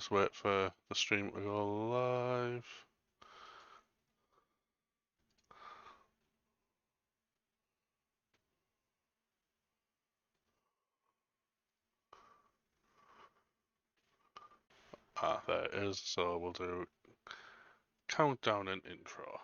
Let's wait for the stream to go live. Ah, there it is. So we'll do countdown and intro.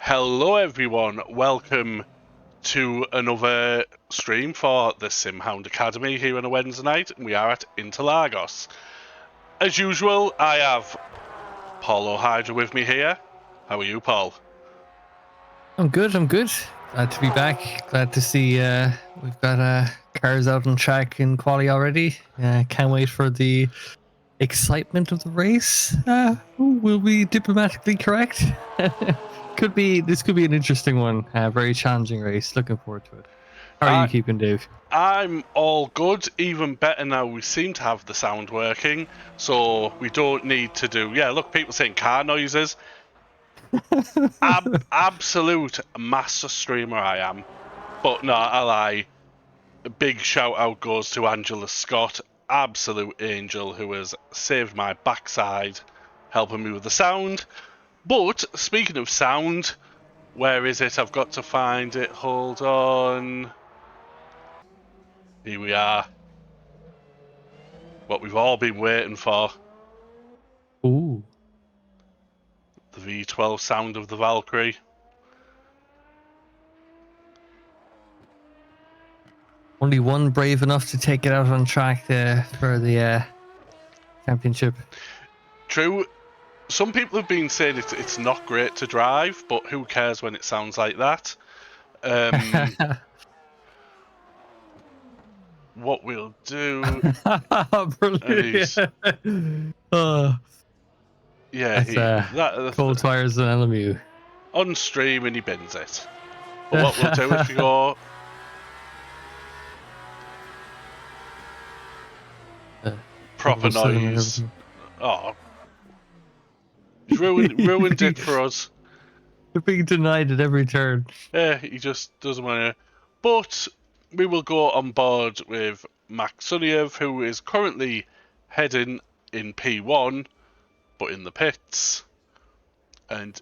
Hello everyone, welcome to another stream for the Sim Hound Academy here on a Wednesday night. We are at Interlagos. As usual, I have Paul O'Hydra with me here. How are you, Paul? I'm good. Glad to be back. Glad to see we've got cars out on track in quali already. Can't wait for the excitement of the race. Will be diplomatically correct. This could be an interesting one. Very challenging race. Looking forward to it. How are you keeping, Dave? I'm all good, even better now. We seem to have the sound working, so we don't need to do... Yeah, look, people saying car noises. Absolute master streamer I am. But no, I lie. A big shout out goes to Angela Scott, absolute angel, who has saved my backside, helping me with the sound. But speaking of sound, where is it? I've got to find it. Hold on. Here we are. What we've all been waiting for. Ooh. The V12 sound of the Valkyrie. Only one brave enough to take it out on track for the championship. True. Some people have been saying it's not great to drive, but who cares when it sounds like that? What we'll do... Brilliant. Oh, Yeah, that's cold tires and LMU. On stream and he bins it. But what we'll do if we go... proper noise. Oh. He's ruined it for us. You're being denied at every turn. Yeah, he just doesn't want to. But we will go on board with Max Suniev, who is currently heading in P1, but in the pits. And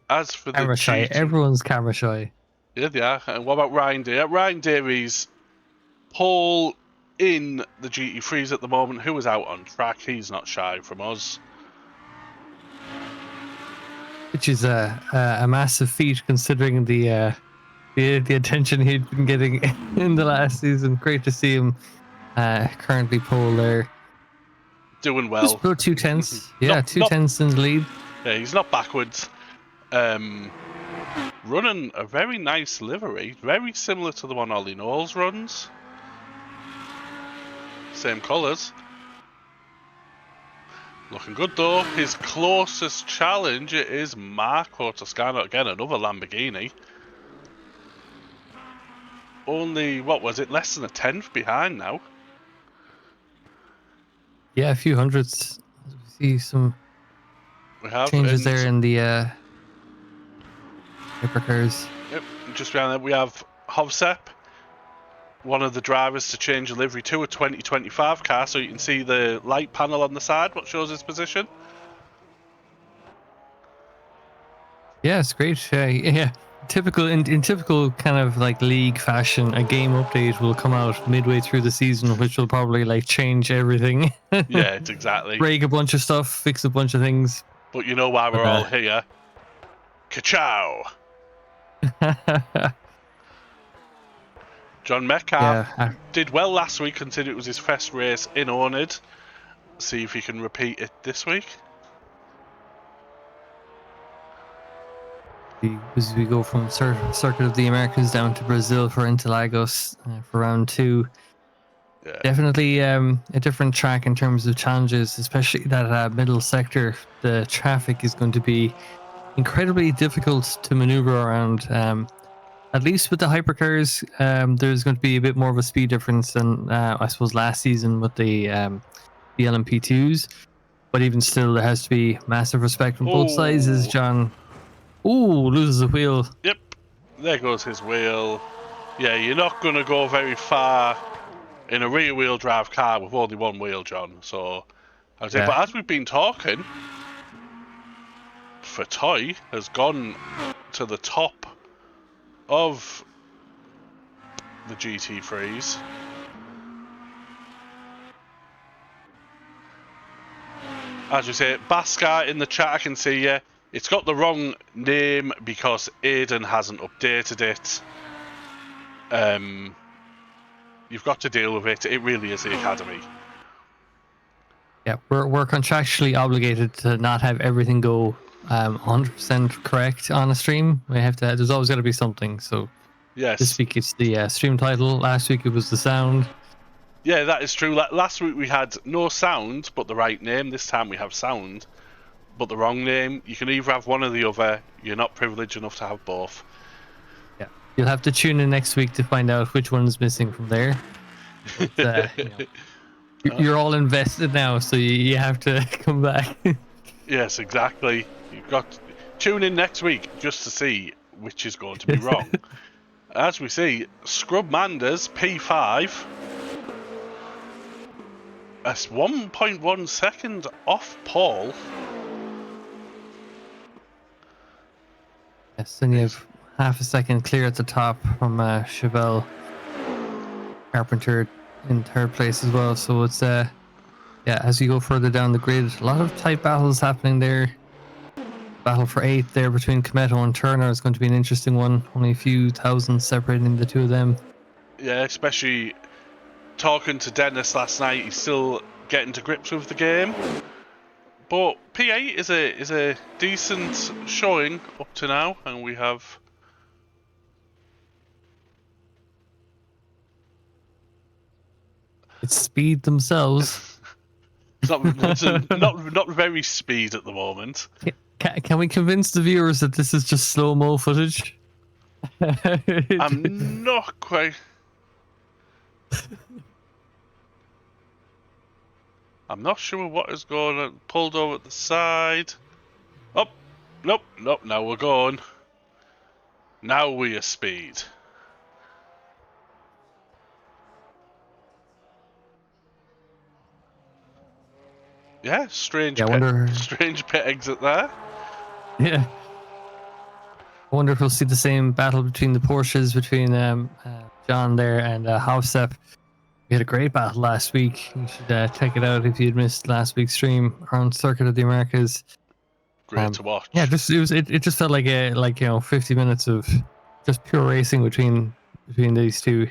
as for camera shy, everyone's camera shy. Yeah, they are. And what about Ryan Day? Ryan Davies, pole in the GT3s at the moment. Who is out on track? He's not shy from us. Which is a massive feat considering the attention he'd been getting in the last season. Great to see him currently pole there. Doing well. Just about 2/10. Yeah, 2/10 in the lead. Yeah, he's not backwards. Running a very nice livery, very similar to the one Ollie Knowles runs. Same colours. Looking good though. His closest challenge is Marco Toscano. Again, another Lamborghini. Only, what was it, less than a tenth behind now. Yeah, a few hundreds. We see some changes there in the hypercars. Yep, just behind that we have Hovsep, one of the drivers to change a livery to a 2025 car, so you can see the light panel on the side, what shows his position. Yeah, it's great. Yeah, typical in typical kind of like league fashion, a game update will come out midway through the season, which will probably like change everything. Yeah, it's exactly. Break a bunch of stuff, fix a bunch of things. But you know why we're all here. Ka-chow! John Metcalf did well last week, considering it was his first race in oNiD. See if he can repeat it this week. As we go from Circuit of the Americas down to Brazil for Interlagos for round 2. Yeah. Definitely a different track in terms of challenges, especially that middle sector. The traffic is going to be incredibly difficult to maneuver around. At least with the hypercars, there's going to be a bit more of a speed difference than I suppose last season with the LMP2s. But even still, there has to be massive respect from both sides as John loses a wheel. Yep, there goes his wheel. Yeah, you're not going to go very far in a rear wheel drive car with only one wheel, John. So, but as we've been talking, Fatoy has gone to the top of the GT3s. As we say, Baskar in the chat, I can see you. It's got the wrong name because Aiden hasn't updated it. You've got to deal with it. It really is the Academy. Yeah, we're contractually obligated to not have everything go 100% correct on a stream. We have to. There's always got to be something. So yes, this week it's the stream title. Last week it was the sound. Yeah, that is true. Last week we had no sound but the right name. This time we have sound but the wrong name. You can either have one or the other. You're not privileged enough to have both. Yeah, you'll have to tune in next week to find out which one is missing from there. But, you're all invested now, so you have to come back. Yes, exactly. You've got to tune in next week just to see which is going to be wrong. As we see, Scrub Manders P5. That's 1.1 second off Paul. Yes, then you have half a second clear at the top from Chevelle Carpenter in third place as well. So it's as you go further down the grid, a lot of tight battles happening there. Battle for 8th there between Cometto and Turner is going to be an interesting one. Only a few thousand separating the two of them. Yeah, especially talking to Dennis last night, he's still getting to grips with the game. But P8 is a decent showing up to now, and we have. It's speed themselves. Not very speed at the moment. Can we convince the viewers that this is just slow-mo footage? I'm not quite. I'm not sure what is going on. Pulled over at the side. Oh, nope. Now we're going. Now we are speed. Yeah, strange pit exit there. Yeah. I wonder if we'll see the same battle between the Porsches between John there and Hofstep. We had a great battle last week. You should check it out if you'd missed last week's stream around Circuit of the Americas. Great to watch. Yeah, it just felt like 50 minutes of just pure racing between these two.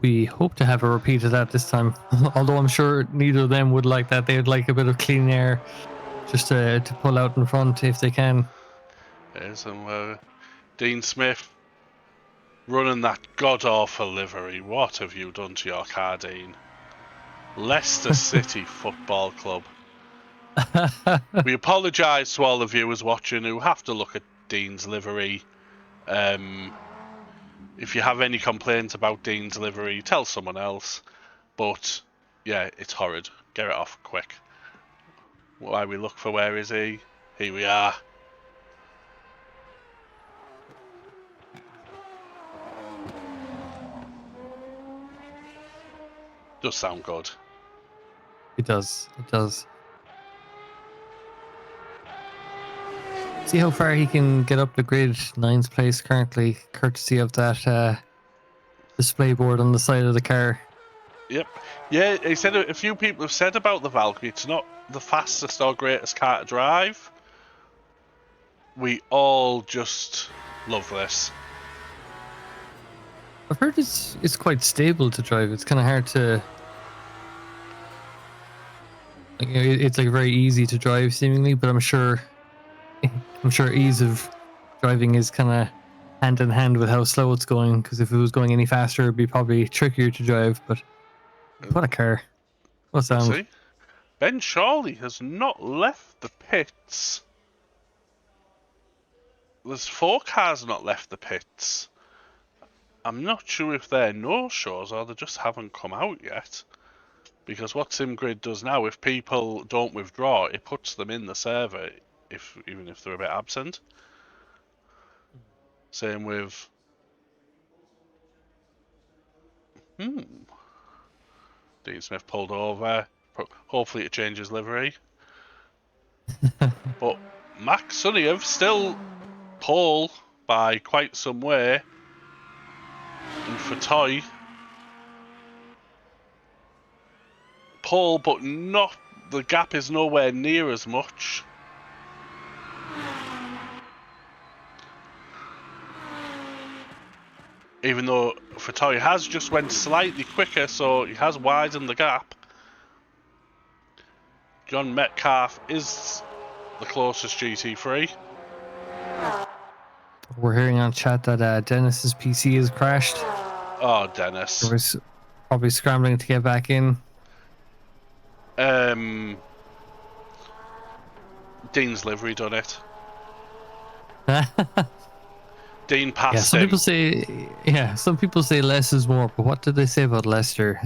We hope to have a repeat of that this time. Although I'm sure neither of them would like that. They'd like a bit of clean air just to pull out in front if they can. There's some Dean Smith running that god-awful livery. What have you done to your car, Dean? Leicester City Football Club. We apologise to all the viewers watching who have to look at Dean's livery. If you have any complaints about Dean's livery, tell someone else. But yeah, it's horrid. Get it off quick. Why we look for where is he? Here we are. Does sound good. It does. It does. See how far he can get up the grid. 9th place currently, courtesy of that display board on the side of the car. Yep. Yeah, he said a few people have said about the Valkyrie, it's not the fastest or greatest car to drive. We all just love this. I've heard it's quite stable to drive. It's kind of hard to. It's like very easy to drive seemingly, but I'm sure ease of driving is kind of hand in hand with how slow it's going. Because if it was going any faster, it'd be probably trickier to drive. But what a car! What sound? See? Ben Shawley has not left the pits. There's 4 cars not left the pits. I'm not sure if they're no-shows or they just haven't come out yet. Because what SimGrid does now, if people don't withdraw, it puts them in the server, even if they're a bit absent. Same with... Dean Smith pulled over. Hopefully it changes livery. But Max Sunniev still pole by quite some way. And for Toy, pole, but not, the gap is nowhere near as much. Even though Fatoy has just went slightly quicker, so he has widened the gap. John Metcalf is the closest GT3. We're hearing on chat that Dennis's PC has crashed. Oh, Dennis. He was probably scrambling to get back in. Dean's livery done it. Dean passed some him. Some people say less is more, but what did they say about Leicester?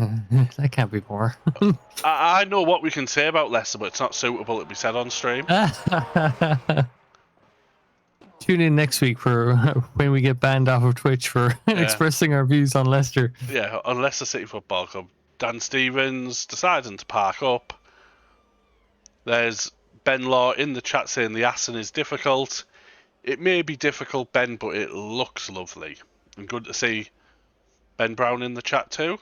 That can't be more. I know what we can say about Leicester, but it's not suitable to be said on stream. Tune in next week for when we get banned off of Twitch for expressing our views on Leicester. Yeah, on Leicester City Football Club. Dan Stevens deciding to park up. There's Ben Law in the chat saying the Aston is difficult. It may be difficult, Ben, but it looks lovely. And good to see Ben Brown in the chat too.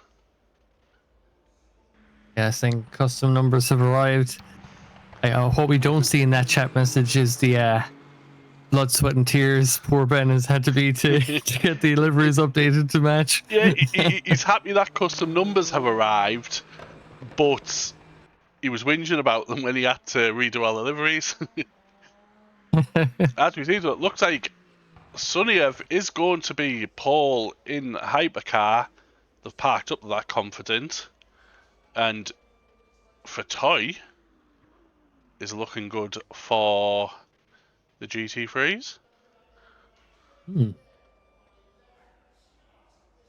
Yeah, saying custom numbers have arrived. What we don't see in that chat message is the blood, sweat, and tears poor Ben has had to be to get the liveries updated to match. Yeah, he's happy that custom numbers have arrived, but he was whinging about them when he had to redo all the liveries. As we see, it looks like Suniev is going to be Paul in hypercar. They've parked up that confident. And Toy is looking good for the GT3s.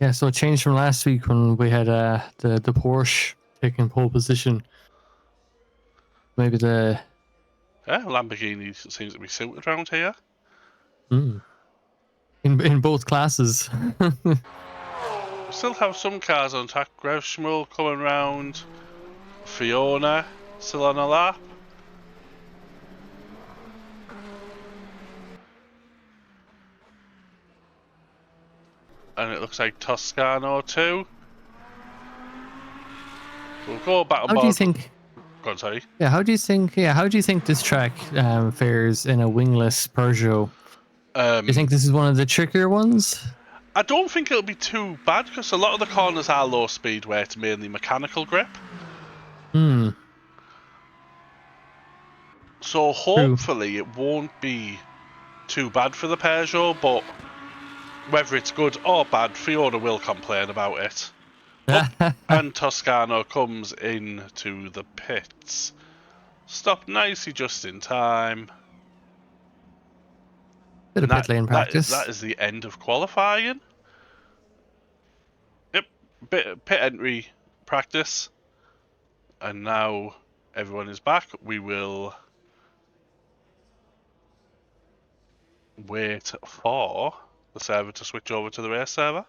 Yeah, so it changed from last week when we had the Porsche taking pole position. Maybe the Lamborghini seems to be suited around here. in both classes. We still have some cars on track. Grev Schmull coming round. Fiona still on a lap. And it looks like Toscano too. We'll go back on board. How do you think? Go on, sorry. Yeah, how do you think? Yeah, how do you think this track fares in a wingless Peugeot? Do you think this is one of the trickier ones? I don't think it'll be too bad because a lot of the corners are low speed where it's mainly mechanical grip. So hopefully it won't be too bad for the Peugeot, but whether it's good or bad, Fiona will complain about it. And Toscano comes into the pits. Stopped nicely just in time. Bit of pit lane practice. That is the end of qualifying. Yep, pit entry practice. And now everyone is back. We will wait for the server to switch over to the race server.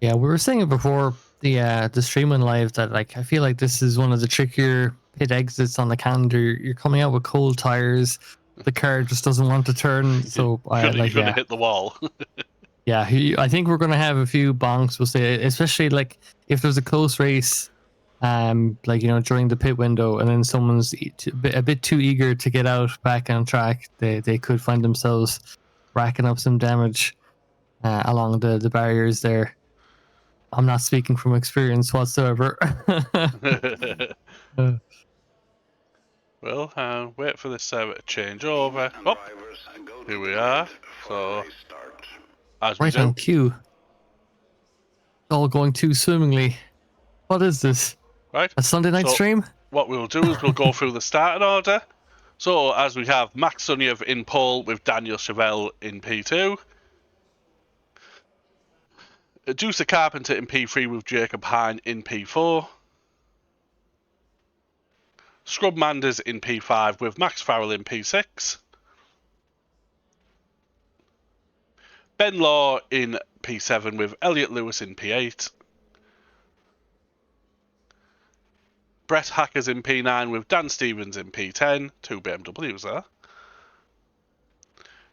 Yeah, we were saying it before the streaming live that like I feel like this is one of the trickier pit exits on the calendar. You're coming out with cold tires. The car just doesn't want to turn, so you're gonna hit the wall. Yeah, I think we're gonna have a few bonks. We'll say, especially like if there's a close race, like during the pit window, and then someone's a bit too eager to get out back on track, they could find themselves racking up some damage along the barriers there. I'm not speaking from experience whatsoever. Well, wait for this server to change over. Oh, here we are. So, as we right do. on cue. All going too swimmingly. What is this? Right. A Sunday night stream? What we'll do is we'll go through the starting order. So, as we have Max Suniev in pole with Daniel Chevelle in P2. Deuce Carpenter in P3 with Jacob Hine in P4. Scrub Manders in P5 with Max Farrell in P6. Ben Law in P7 with Elliot Lewis in P8. Brett Hackers in P9 with Dan Stevens in P10. 2 BMWs there.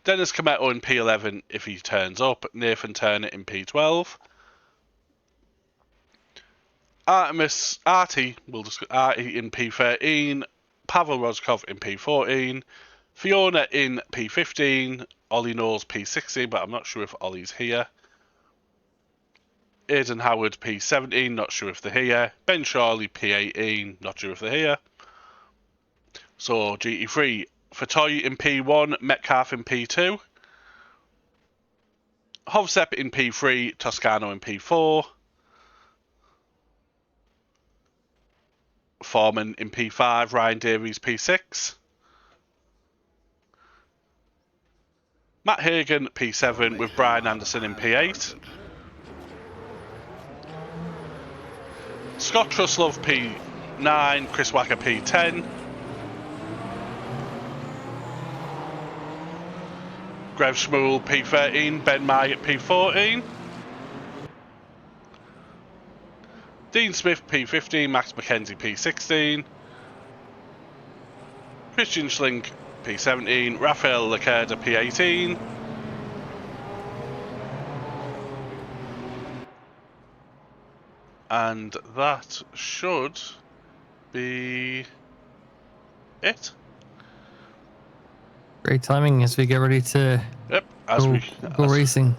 Dennis Cometto in P11 if he turns up. Nathan Turner in P12. Artie in P13. Pavel Rozkov in P14. Fiona in P15. Ollie Knowles P16, but I'm not sure if Ollie's here. Aidan Howard P17, not sure if they're here. Ben Shawley P18, not sure if they're here. So GT3, Fatoy in P1, Metcalf in P2. Hovsep in P3, Toscano in P4. Foreman in P5, Ryan Davies P6. Matt Hagan P7 with Brian Anderson in P8. Scott Truslove P9, Chris Wacker P10. Grev Schmuel P13, Ben Myatt P14. Dean Smith P15, Max McKenzie P16. Christian Schlink P17, Rafael Lacerda P18. And that should be it. Great timing as we get ready to Yep, go racing.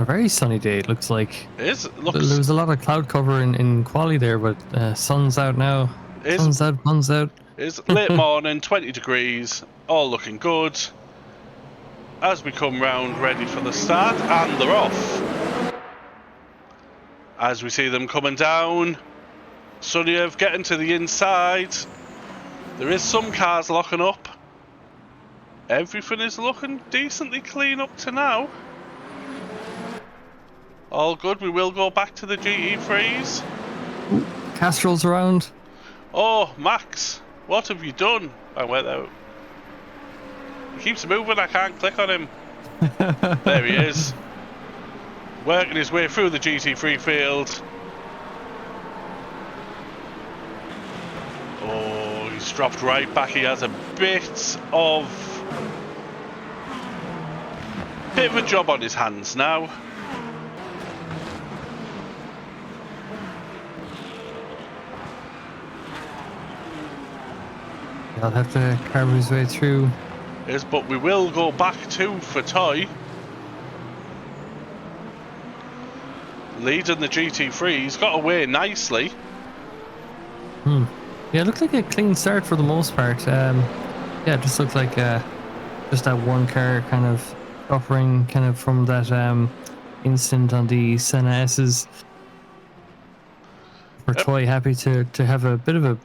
A very sunny day, it looks like. it There looks was a lot of cloud cover in quali there, but sun's out now. is Sun's out, sun's out. is late morning, 20 degrees, all looking good. As we come round ready for the start, and they're off. As we see them coming down, Sunyev getting to the inside. There is some cars locking up. Everything is looking decently clean up to now. All good, we will go back to the GT3s. Castrol's around. Oh, Max, what have you done? I went out. He keeps moving, I can't click on him. There he is. Working his way through the GT3 field. Oh, he's dropped right back. He has a bit of a job on his hands now. I'll have to carve his way through. Yes, but we will go back to Fatoy. Leading the GT3. He's got away nicely. Yeah, it looked like a clean start for the most part. Yeah, it just looked like just that one car kind of suffering kind of from that incident on the Senna S's. For Toy, happy to have a bit of a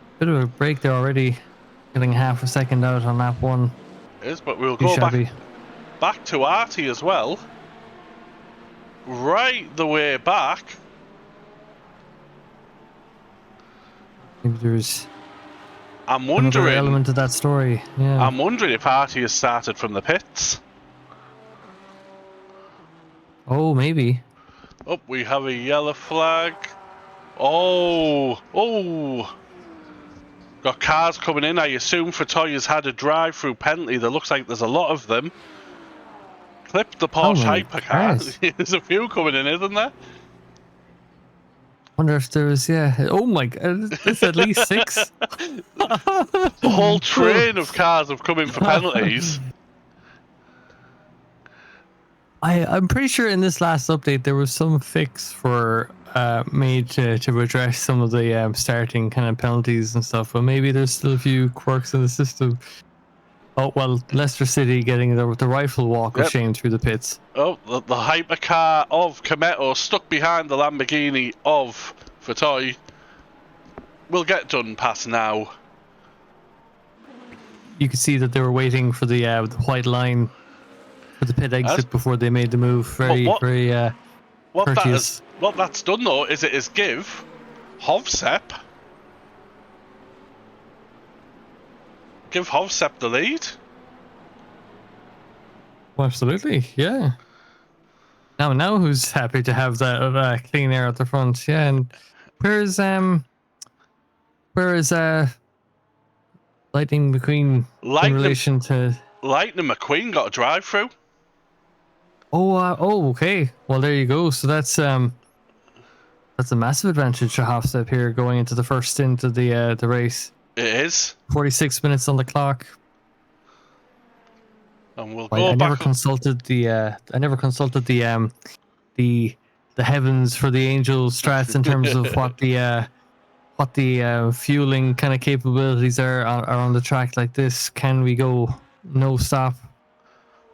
break there already, getting half a second out on lap one. Yes, but we'll go back to Artie as well. Right the way back. Maybe there's I'm wondering another element of that story. Yeah. I'm wondering if Artie has started from the pits. Oh, maybe. Oh, we have a yellow flag. Oh. Got cars coming in. I assume Fatoy has had a drive-through penalty. There looks like there's a lot of them. Clipped the Porsche hypercar. There's a few coming in, isn't there? Wonder if there was, yeah. Oh my god, there's at least 6. The whole train of cars have come in for penalties. I'm pretty sure in this last update there was some fix for made to address some of the starting kind of penalties and stuff, but maybe there's still a few quirks in the system. Oh well, Leicester City getting the rifle walk of shame through the pits. Oh, the hypercar of Cometto stuck behind the Lamborghini of Fatoy. Will get done past now. You could see that they were waiting for the white line for the pit exit before they made the move. Very courteous. What that's done though is it is give Hovsep the lead. Well, absolutely, yeah. Now who's happy to have that clean air at the front? Yeah, and where is Lightning McQueen in relation to Lightning McQueen got a drive through. Oh, okay. Well, there you go. So that's a massive advantage to Hofstep here going into the first stint of the race. It is 46 minutes on the clock. And we'll go back. I never consulted the heavens for the Angel strats in terms of what the fueling kind of capabilities are on the track like this. Can we go no stop?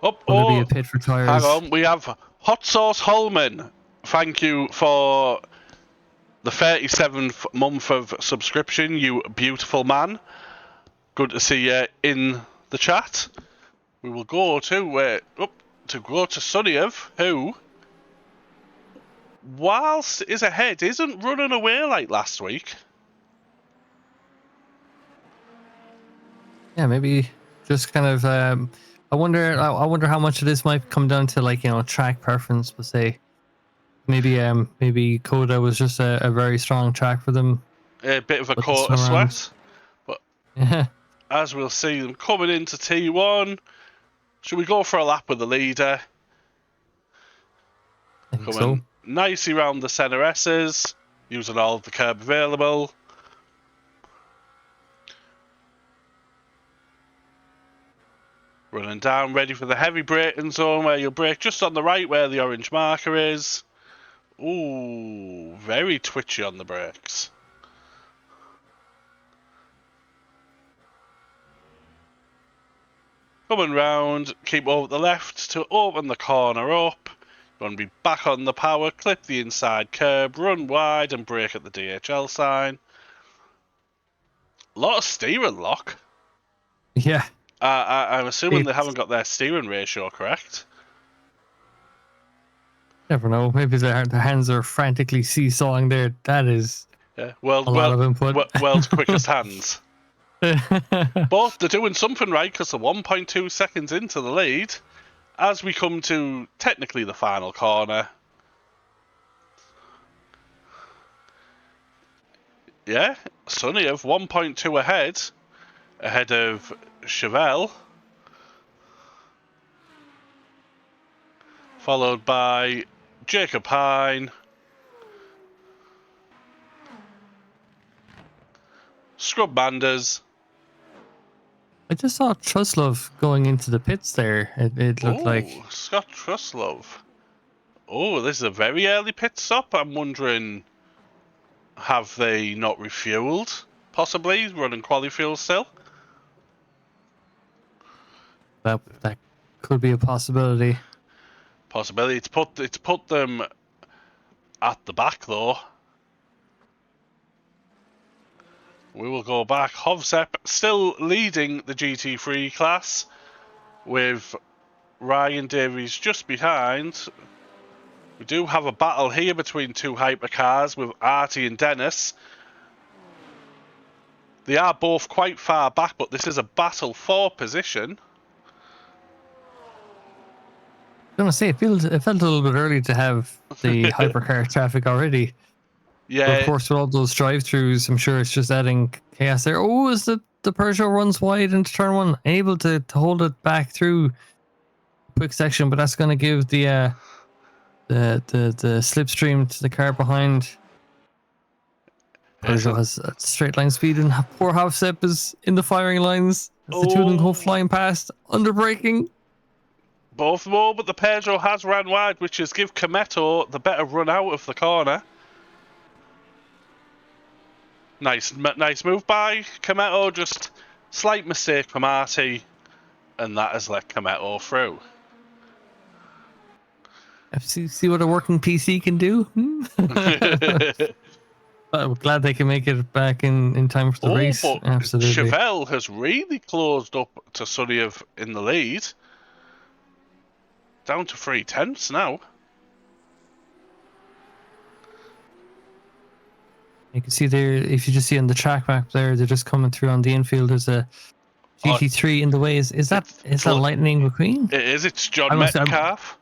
Will there be a pit for tires? Hang on, we have Hot Sauce Holman. Thank you for the 37th month of subscription, you beautiful man. Good to see you in the chat. We will go to Sunyev, who, whilst is ahead, isn't running away like last week. Yeah, maybe just kind of. I wonder how much of this might come down to track preference. But say, maybe Coda was just a very strong track for them. A bit of a quarter sweat, but as we'll see them coming into T1. Should we go for a lap with the leader? I think so. Nicely round the Senna S's, using all of the curb available. Running down, ready for the heavy braking zone where you'll brake just on the right where the orange marker is. Ooh, very twitchy on the brakes. Coming round, keep over the left to open the corner up. You want to be back on the power, clip the inside curb, run wide and brake at the DHL sign. A lot of steering lock. Yeah. I'm assuming they haven't got their steering ratio correct. Never know. Maybe their hands are frantically seesawing there. That is Yeah, a lot of input. world's quickest hands. But they're doing something right because they're 1.2 seconds into the lead as we come to technically the final corner. Yeah, Sonny of 1.2 ahead of Chevelle, followed by Jacob Hine, Scrub Manders. I just saw Truslove going into the pits there. It looked like Scott Truslove. Oh, this is a very early pit stop. I'm wondering, have they not refueled? Possibly running quali fuel still. that could be a possibility. It's put them at the back though. We will go back. Hovsep still leading the GT3 class with Ryan Davies just behind. We do have a battle here between two hypercars with Artie and Dennis. They are both quite far back, but this is a battle for position. I'm gonna say it felt a little bit early to have the hypercar traffic already. Yeah. But of course, with all those drive-throughs, I'm sure it's just adding chaos there. Oh, is the Peugeot runs wide into turn one, able to hold it back through quick section, but that's going to give the slipstream to the car behind. Peugeot has a straight line speed, and poor Hovsep is in the firing lines as the two of them go flying past, under braking. Both more, but the Peugeot has ran wide, which is give Cometto the better run out of the corner. Nice move by Cometto, just slight mistake from Artie, and that has let Cometto through. See what a working PC can do. I'm glad they can make it back in time for the race. But Absolutely. Chevelle has really closed up to Sonny in the lead. Down to 3/10 now. You can see there, if you just see on the track map there, they're just coming through on the infield. There's a GT3 in the way. Is that Lightning McQueen? It is. It's John Metcalf.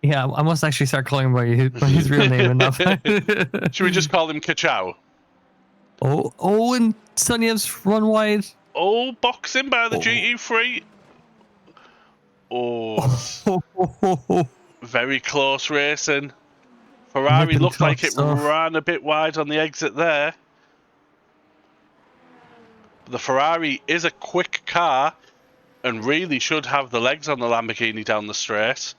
I must actually start calling him by his real name enough. Should we just call him Kachow? Oh, and Sonyev's run wide. Oh, boxing by the GT3. Very close racing. Ferrari looked like it ran a bit wide on the exit there. The Ferrari is a quick car and really should have the legs on the Lamborghini down the straight.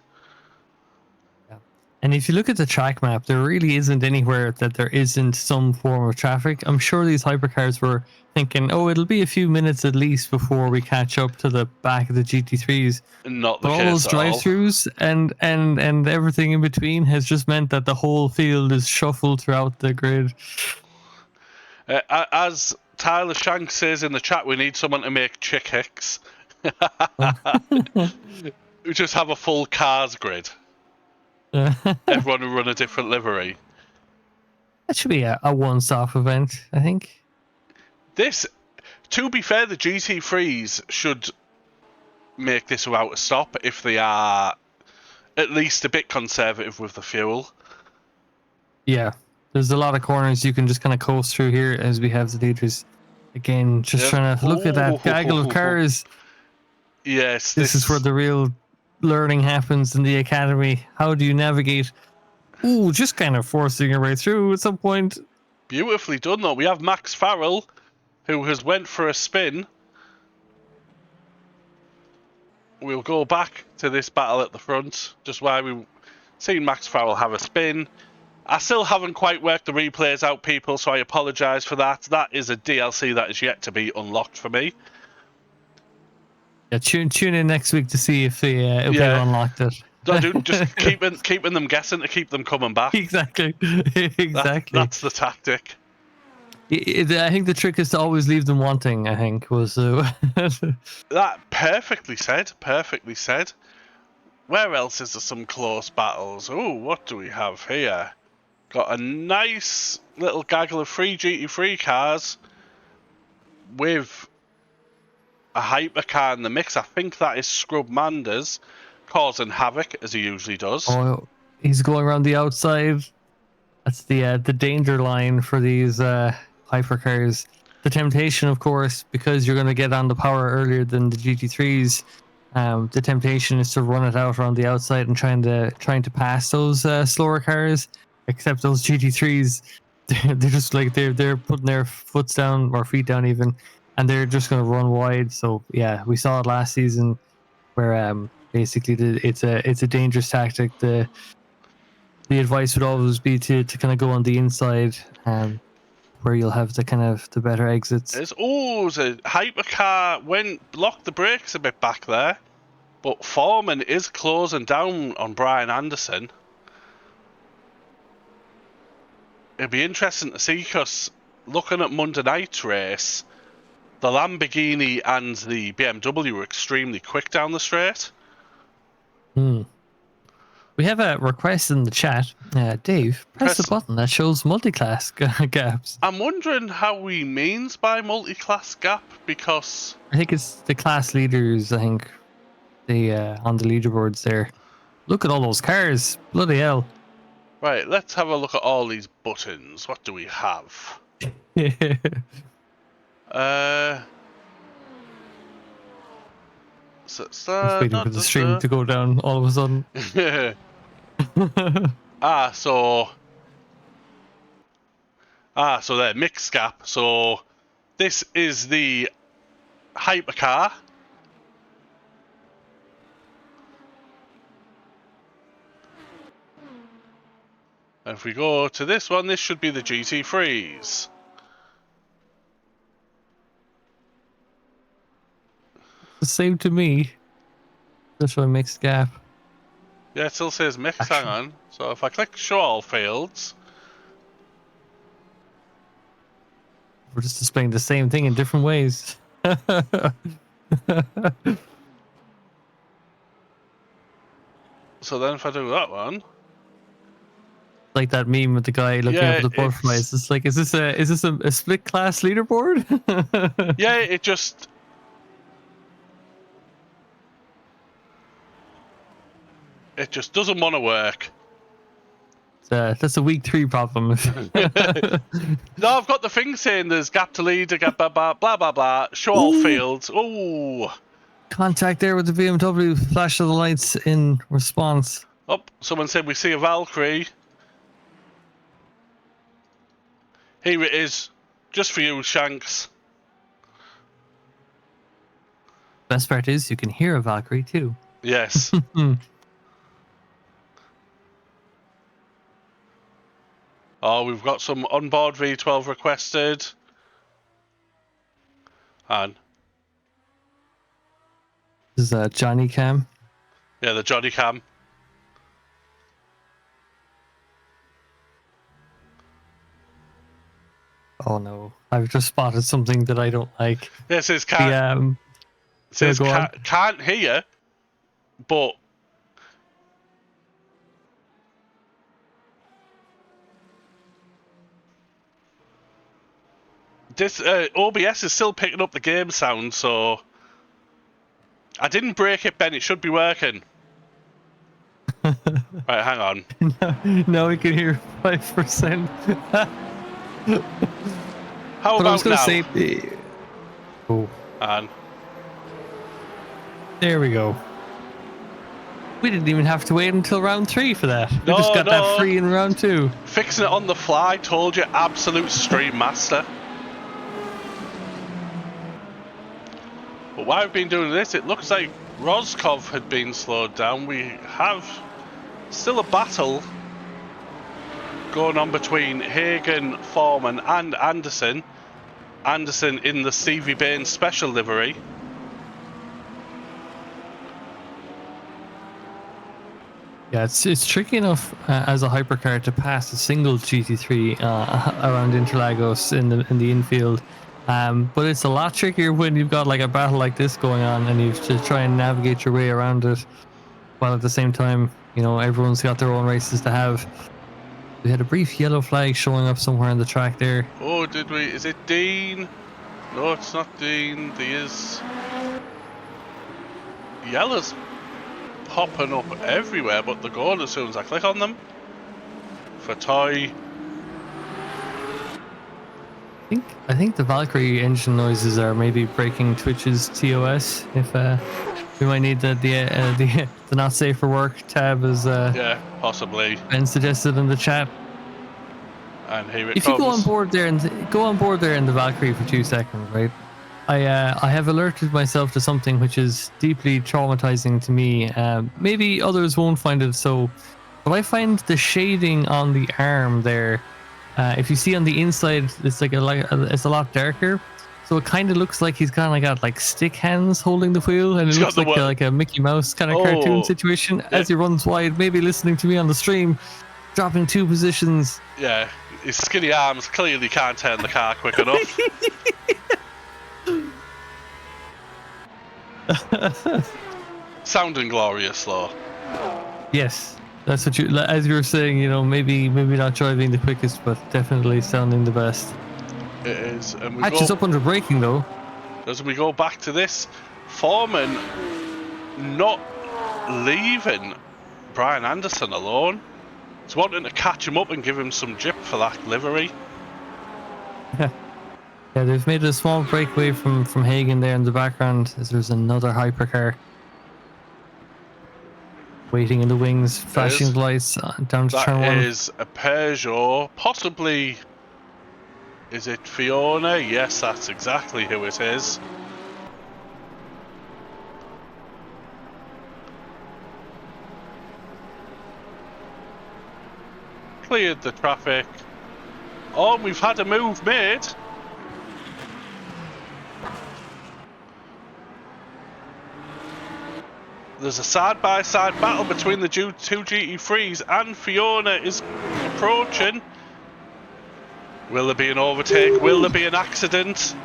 And if you look at the track map, there really isn't anywhere that there isn't some form of traffic. I'm sure these hypercars were thinking, it'll be a few minutes at least before we catch up to the back of the GT3s. Not the but case all those drive-throughs and everything in between has just meant that the whole field is shuffled throughout the grid. As Tyler Shank says in the chat, we need someone to make chick hicks. We just have a full cars grid. Everyone will run a different livery. That should be a one-stop event, I think. To be fair, the GT3s should make this without a stop if they are at least a bit conservative with the fuel. Yeah, there's a lot of corners you can just kind of coast through here as we have the leaders. Again, just trying to look at that gaggle of cars. Yes. This is where the real learning happens in the academy. How do you navigate? Just kind of forcing your way through at some point. Beautifully done though. We have Max Farrell, who has went for a spin. we'll go back to this battle at the front, just while we've seen Max Farrell have a spin. I still haven't quite worked the replays out, people, so I apologise for that. That is a DLC that is yet to be unlocked for me. Yeah, tune in next week to see if they've unlocked it. Just keeping them guessing to keep them coming back. Exactly. That's the tactic. I think the trick is to always leave them wanting. I think was that perfectly said. Where else is there some close battles? Oh, what do we have here? Got a nice little gaggle of free GT3 cars with a hypercar in the mix. I think that is Scrub Manders causing havoc as he usually does. Oh, he's going around the outside. That's the danger line for these hypercars. The temptation, of course, because you're going to get on the power earlier than the GT3s. The temptation is to run it out around the outside and trying to pass those slower cars. Except those GT3s, they're just like they're putting their foot down or feet down even, and they're just going to run wide. So yeah, we saw it last season, where basically it's a dangerous tactic. The advice would always be to kind of go on the inside, where you'll have the better exits. There's a hypercar blocked the brakes a bit back there, but Foreman is closing down on Brian Anderson. It'd be interesting to see, because looking at Monday night's race, the Lamborghini and the BMW were extremely quick down the straight. We have a request in the chat. Dave, press the button that shows multi-class gaps. I'm wondering how he means by multi-class gap, because I think it's the class leaders. I think on the leaderboards there. Look at all those cars. Bloody hell. Right, let's have a look at all these buttons. What do we have? Just waiting for the stream to go down all of a sudden. So there, mixed gap. So this is the hypercar. And if we go to this one, this should be the GT3s. The same to me. That's why mixed gap. Yeah, it still says mix. Hang on. So if I click show all fields, we're just displaying the same thing in different ways. So then if I do that one, like that meme with the guy looking up at the butterflies. It's like, is this a split class leaderboard? Yeah, it just doesn't want to work. That's a week 3 problem. No, I've got the thing saying there's gap to leader, gap blah blah blah. Show all fields. Ooh. Contact there with the BMW. Flash of the lights in response. Oh, someone said we see a Valkyrie. Here it is, just for you, Shanks. Best part is you can hear a Valkyrie too. Yes. Oh, we've got some onboard V12 requested. And this is Johnny Cam. Yeah, the Johnny Cam. Oh no, I've just spotted something that I don't like. Yeah, it says can't hear, but this OBS is still picking up the game sound, so I didn't break it, Ben. It should be working. Right, hang on. Now we can hear 5%. How about now? Say, And there we go. We didn't even have to wait until round 3 for that. We just got that free in round 2. Fixing it on the fly, told you, absolute stream master. But while we've been doing this, it looks like Roscoe had been slowed down. We have still a battle going on between Hagen, Foreman and Anderson. Anderson in the Stevie Baines special livery. Yeah, it's tricky enough as a hypercar to pass a single GT3 around Interlagos in the infield, but it's a lot trickier when you've got like a battle like this going on and you've to try and navigate your way around it, while at the same time, you know, everyone's got their own races to have. We had a brief yellow flag showing up somewhere on the track there. Oh, did we? Is it Dean? No, it's not Dean. There is yellows popping up everywhere, but they're gone as soon as I click on them. For Toy. I think the Valkyrie engine noises are maybe breaking Twitch's TOS. If we might need the not safe for work tab, as Yeah, possibly. Ben suggested in the chat. And here it If comes. you go on board there and in the Valkyrie for 2 seconds, right? I have alerted myself to something which is deeply traumatizing to me. Maybe others won't find it so, but I find the shading on the arm there. If you see on the inside, it's it's a lot darker, so it kind of looks like he's kind of got like stick hands holding the wheel, and it looks like a Mickey Mouse kind of cartoon situation as he runs wide. Maybe listening to me on the stream, dropping 2 positions. Yeah, his skinny arms clearly can't turn the car quick enough. Sounding glorious, though. Yes. That's what you, as you were saying, you know, maybe not driving the quickest, but definitely sounding the best. It is. And we Hatches up under braking though. As we go back to this, Foreman not leaving Brian Anderson alone. He's wanting to catch him up and give him some jip for that livery. Yeah, they've made a small breakaway from Hagen there in the background as there's another hypercar. Waiting in the wings, flashing lights down to turn 1. That is a Peugeot, possibly. Is it Fiona? Yes, that's exactly who it is. Cleared the traffic. Oh, we've had a move made. There's a side-by-side battle between the two GT3s, and Fiona is approaching. Will there be an overtake? Will there be an accident?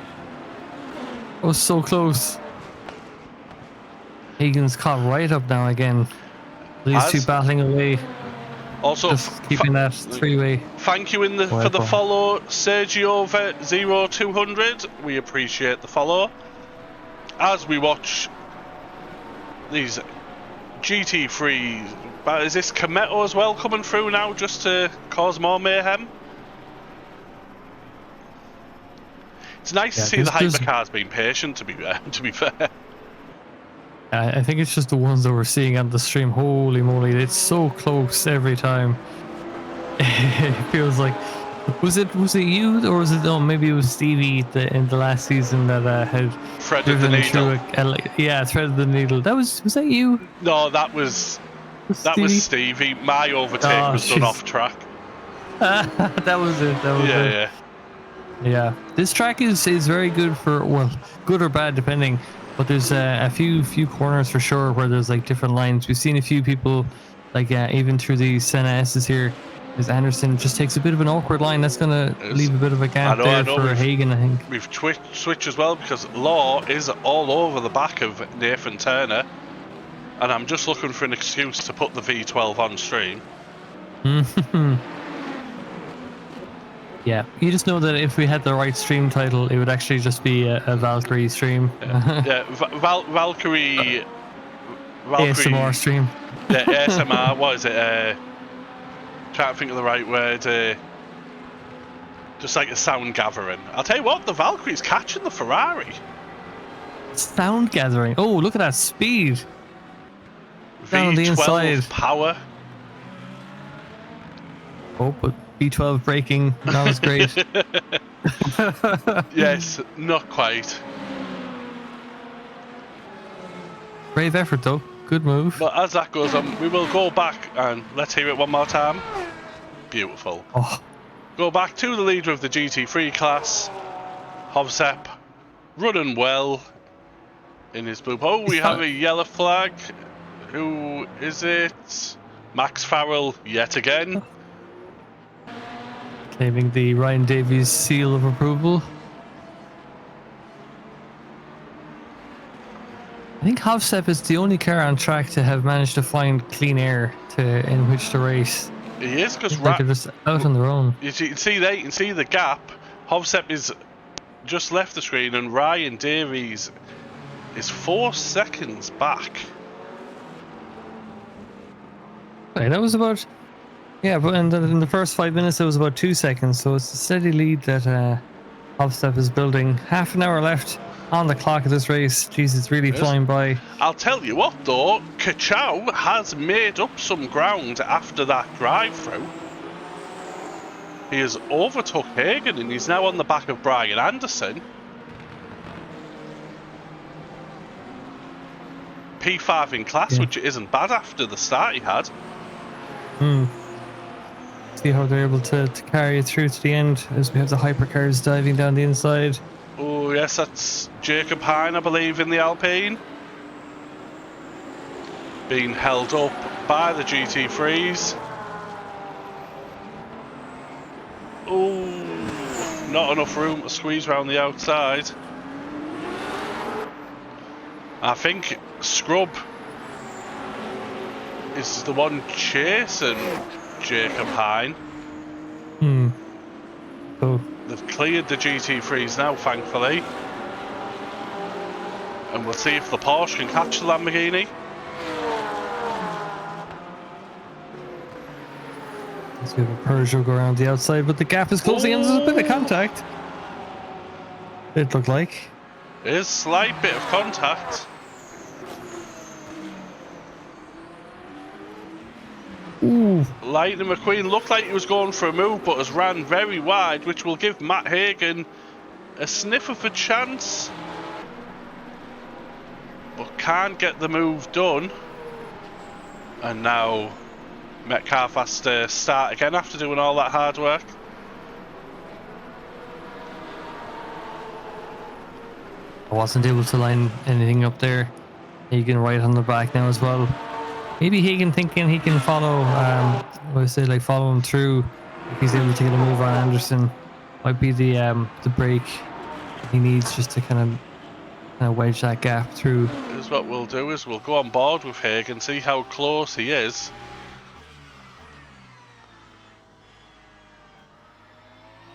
Oh, so close. Hagen's caught right up now again. These two battling away. Also, just keeping that 3-way. Thank you for the follow, Sergio 0200. We appreciate the follow. As we watch these GT3s, but is this Cometto as well coming through now just to cause more mayhem? It's nice to see the hypercars being patient, to be fair. I think it's just the ones that we're seeing on the stream. Holy moly, it's so close every time. It feels like, was it you, or was it? Oh, maybe it was Stevie in the last season that had threaded the needle. Threaded the needle. Was that you? No, that was Stevie. My overtake was done off track. That was it. Yeah. This track is very good for, well, good or bad depending. But there's a few corners for sure where there's like different lines. We've seen a few people, like even through the Senna S's here, as Anderson just takes a bit of an awkward line. That's going to leave a bit of a gap there for Hagen, I think. We've switched as well because Law is all over the back of Nathan Turner. And I'm just looking for an excuse to put the V12 on stream. Yeah, you just know that if we had the right stream title, it would actually just be a Valkyrie stream. Yeah, Valkyrie ASMR stream. Yeah, ASMR. What is it? Trying to think of the right word. Just like a sound gathering. I'll tell you what, the Valkyrie's catching the Ferrari. Sound gathering. Oh, look at that speed. Down on the inside. Power. Oh, but B12 braking, that was great. Yes, not quite. Brave effort though. Good move. But as that goes on, we will go back and let's hear it one more time. Beautiful. Oh, Go back to the leader of the GT3 class, Hovsep, running well in his boop. Oh, we have a yellow flag. Who is it? Max Farrell yet again. claiming the Ryan Davies seal of approval. I think Hovsep is the only car on track to have managed to find clean air in which to race. He is because they're just out on their own. You can see there. You can see the gap. Hovsep is just left the screen, and Ryan Davies is 4 seconds back. Okay, that was about but in the first 5 minutes it was about 2 seconds. So it's a steady lead that Hovsep is building. Half an hour left on the clock of this race. Jeez, it's really flying by. I'll tell you what though, Kachow has made up some ground after that drive-through. He has overtook Hagen and he's now on the back of Brian Anderson. P5 in class, which isn't bad after the start he had. See how they're able to carry it through to the end as we have the hypercars diving down the inside. Oh yes, that's Jacob Hine, I believe, in the Alpine. Being held up by the GT3s. Oh, not enough room to squeeze around the outside. I think Scrub is the one chasing Jacob Hine. So they've cleared the GT3s now, thankfully. And we'll see if the Porsche can catch the Lamborghini. Let's see if a Peugeot go around the outside, but the gap is closing and there's a bit of contact. It looked like. There's a slight bit of contact. Ooh. Lightning McQueen looked like he was going for a move, but has ran very wide, which will give Matt Hagen a sniff of a chance. But can't get the move done. And now Metcalf has to start again after doing all that hard work. I wasn't able to line anything up there. Hagen right on the back now as well. Maybe Hagen thinking he can follow, follow him through if he's able to get a move on Anderson. Might be the break he needs just to kind of wedge that gap through. Here's what we'll do is we'll go on board with Hagen, see how close he is.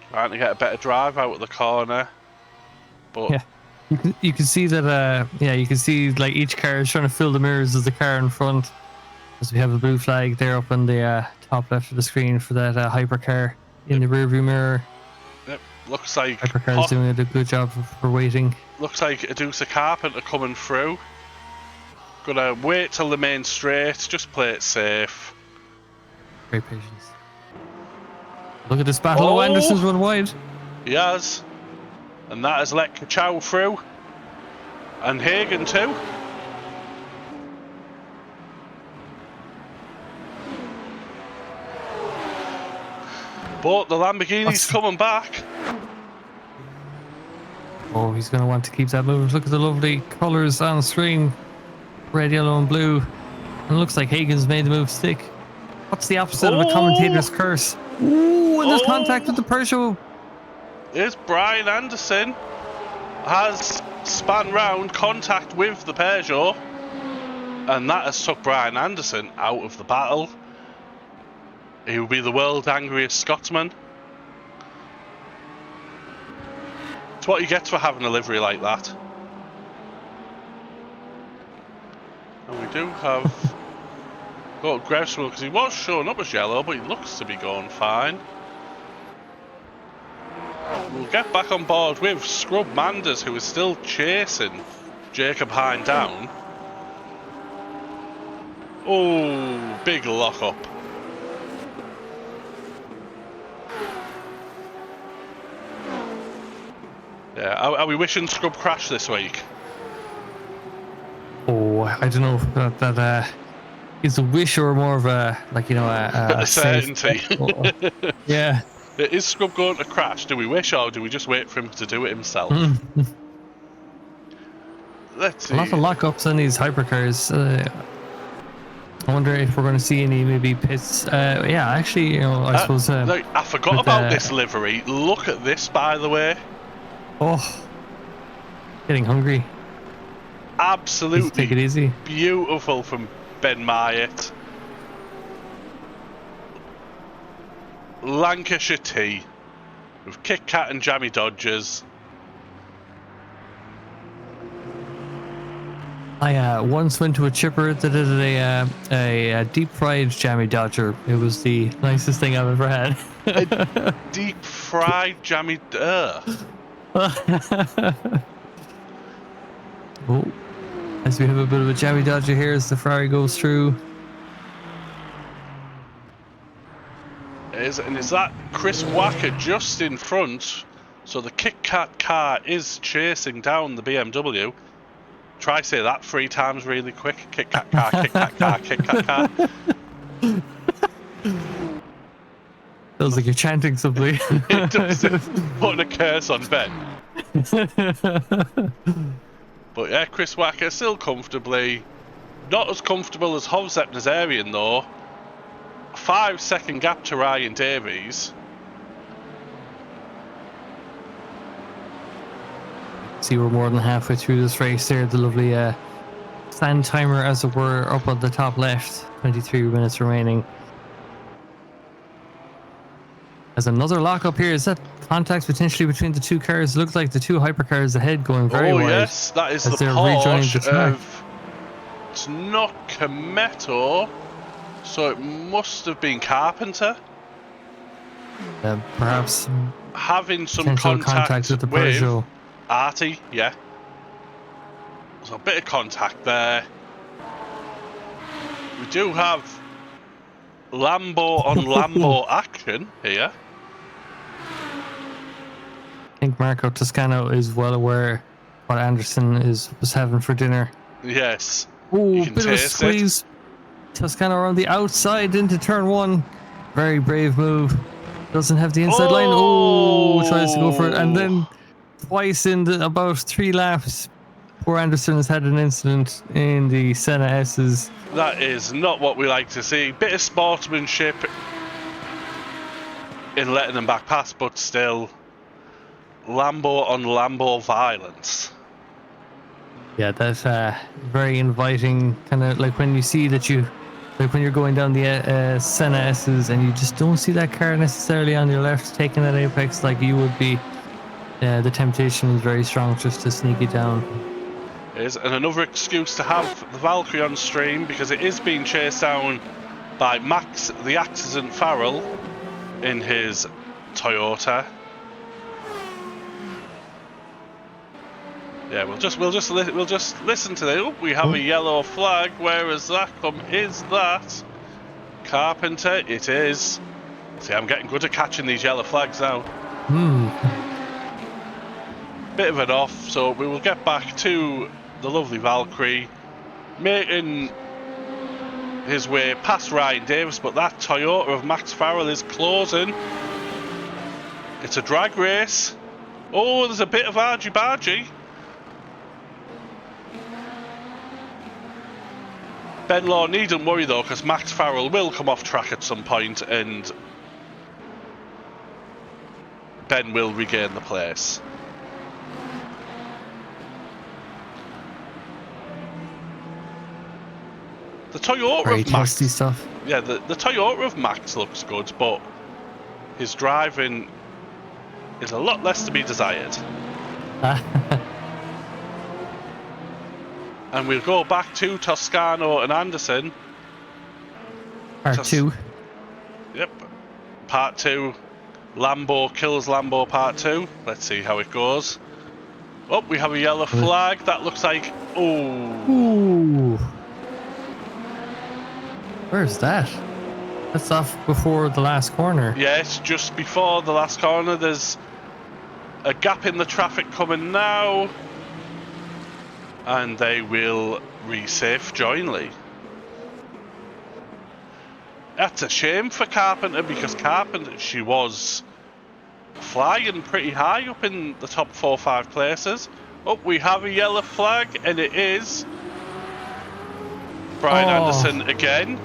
Trying to get a better drive out of the corner. But yeah. You can see that you can see like each car is trying to fill the mirrors of the car in front. As we have a blue flag there up on the top left of the screen for that hypercar in the rearview mirror. Yep, looks like hypercar's doing a good job for waiting. Looks like Adusa Carpenter coming through. Gonna wait till the main straight, just play it safe. Great patience. Look at this battle. Oh, Anderson's run wide. He has. And that has let Kachow through. And Hagen too. But the Lamborghini's coming back. Oh, he's going to want to keep that moving. Look at the lovely colours on screen. Red, yellow and blue. And it looks like Hagen's made the move stick. What's the opposite of a commentator's curse? Ooh, and there's contact with the Peugeot. There's Brian Anderson. Has spun round, contact with the Peugeot. And that has took Brian Anderson out of the battle. He will be the world's angriest Scotsman. It's what he gets for having a livery like that. And we do have got Grevswell because he was showing up as yellow, but he looks to be going fine. We'll get back on board with Scrub Manders, who is still chasing Jacob Hine down. Oh, big lock up. Yeah, are we wishing Scrub crash this week? Oh, I don't know if that is a wish or more of a, like, A a safe certainty. bet. Yeah. Is Scrub going to crash? Do we wish, or do we just wait for him to do it himself? Mm. Let's A lot see. of lockups on these hypercars. I wonder if we're going to see any maybe pits. Yeah, actually, I suppose. Look, I forgot about this livery. Look at this, by the way. Oh, getting hungry. Absolutely. Just take it easy. Beautiful from Ben Myatt. Lancashire tea with Kit Kat and Jammy Dodgers. I once went to a chipper that did a deep fried jammy dodger. It was the nicest thing I've ever had. A deep fried jammy. Oh, as we have a bit of a jammy dodger here as the Ferrari goes through. Is that Chris Wacker just in front? So the Kit Kat car is chasing down the BMW. Try say that 3 times really quick. Kit Kat car, Kit Kat car, Kit Kat car. Feels like you're chanting something. It does. Putting a curse on Ben. But yeah, Chris Wacker still comfortably. Not as comfortable as Hovsepp Nazarian though. 5-second gap to Ryan Davies. See, we're more than halfway through this race there. The lovely stand timer, as it were, up on the top left. 23 minutes remaining. There's another lockup here. Is that contact potentially between the two cars? It looks like the two hypercars ahead going very wide. Oh yes, that is the Porsche of... It's not Cometto, so it must have been Carpenter. Perhaps having some contact with the Peugeot. Artie, yeah. There's a bit of contact there. We do have Lambo on Lambo action here. I think Marco Toscano is well aware what Anderson was having for dinner. Yes. Oh, bit of a squeeze. Toscano around the outside into turn 1. Very brave move. Doesn't have the inside line. Oh, tries to go for it. And then twice in about 3 laps, poor Anderson has had an incident in the Senna S's. That is not what we like to see. Bit of sportsmanship in letting them back pass, but still Lambo on Lambo violence. Yeah, that's very inviting. Kind of like when you see that when you're going down the Senna S's and you just don't see that car necessarily on your left taking that apex like you would be. The temptation is very strong just to sneak it down. And another excuse to have the Valkyrie on stream, because it is being chased down by Max the Accident Farrell in his Toyota. Yeah, we'll just listen to that. Oh, we have a yellow flag. Where has that come? Is that Carpenter? It is. See, I'm getting good at catching these yellow flags now. Bit of an off, so we will get back to the lovely Valkyrie, making his way past Ryan Davis, but that Toyota of Max Farrell is closing. It's a drag race. Oh, there's a bit of argy-bargy. Ben Law needn't worry though, because Max Farrell will come off track at some point and Ben will regain the place. The Toyota very of Max, stuff. Yeah, the Toyota of Max looks good, but his driving is a lot less to be desired. And we'll go back to Toscano and Anderson. Part 2. Yep. Part 2. Lambo kills Lambo part 2. Let's see how it goes. Oh, we have a yellow flag. That looks like... Ooh. Where's that? That's off before the last corner. Yes, just before the last corner. There's a gap in the traffic coming now. And they will resafe jointly. That's a shame for Carpenter, because Carpenter, she was flying pretty high up in the top 4 or 5 places. Oh, we have a yellow flag, and it is Brian Anderson again.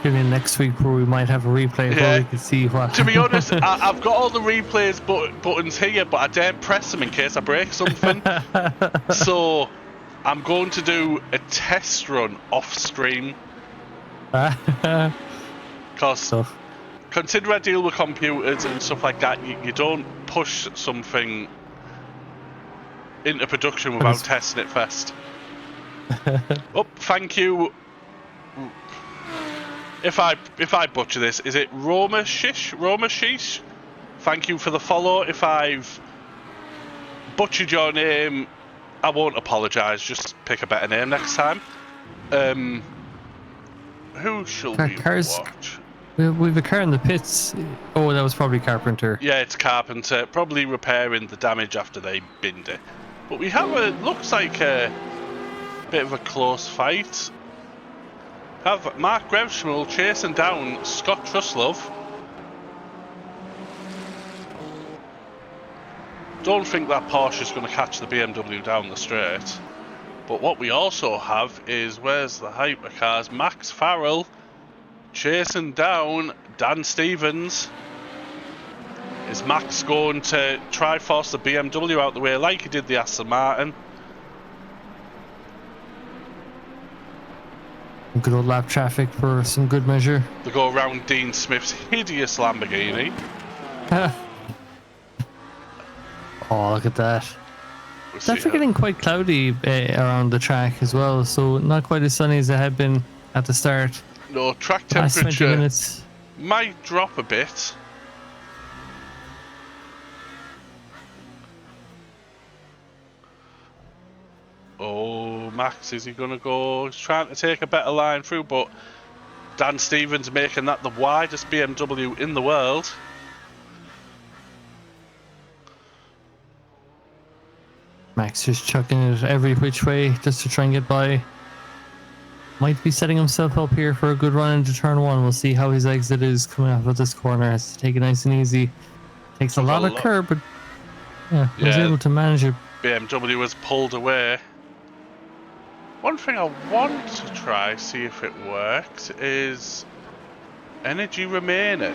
Maybe next week where we might have a replay where we can see what. To be honest, I've got all the replays buttons here, but I daren't press them in case I break something. So I'm going to do a test run off stream. Because consider I deal with computers and stuff like that, you don't push something into production without testing it first. Oh, thank you. If I butcher this, is it Roma Shish? Thank you for the follow. If I've butchered your name, I won't apologise. Just pick a better name next time. Who shall we watch? We've a car in the pits. Oh, that was probably Carpenter. Yeah, it's Carpenter. Probably repairing the damage after they binned it. But we have looks like a bit of a close fight. Have Mark Grevschmull chasing down Scott Truslove. Don't think that Porsche is going to catch the BMW down the straight. But what we also have is, where's the hypercars? Max Farrell chasing down Dan Stevens. Is Max going to try force the BMW out the way like he did the Aston Martin? Good old lap traffic for some good measure. They go around Dean Smith's hideous Lamborghini. Oh, look at that. It's actually getting quite cloudy around the track as well, so not quite as sunny as it had been at the start. No, track temperature might drop a bit. Oh, Max, is he going to go? He's trying to take a better line through, but Dan Stevens making that the widest BMW in the world. Max just chucking it every which way just to try and get by. Might be setting himself up here for a good run into turn 1. We'll see how his exit is coming off of this corner. Has to take it nice and easy. Takes a lot of curb, but yeah, was able to manage it. BMW was pulled away. One thing I want to try, see if it works, is energy remaining.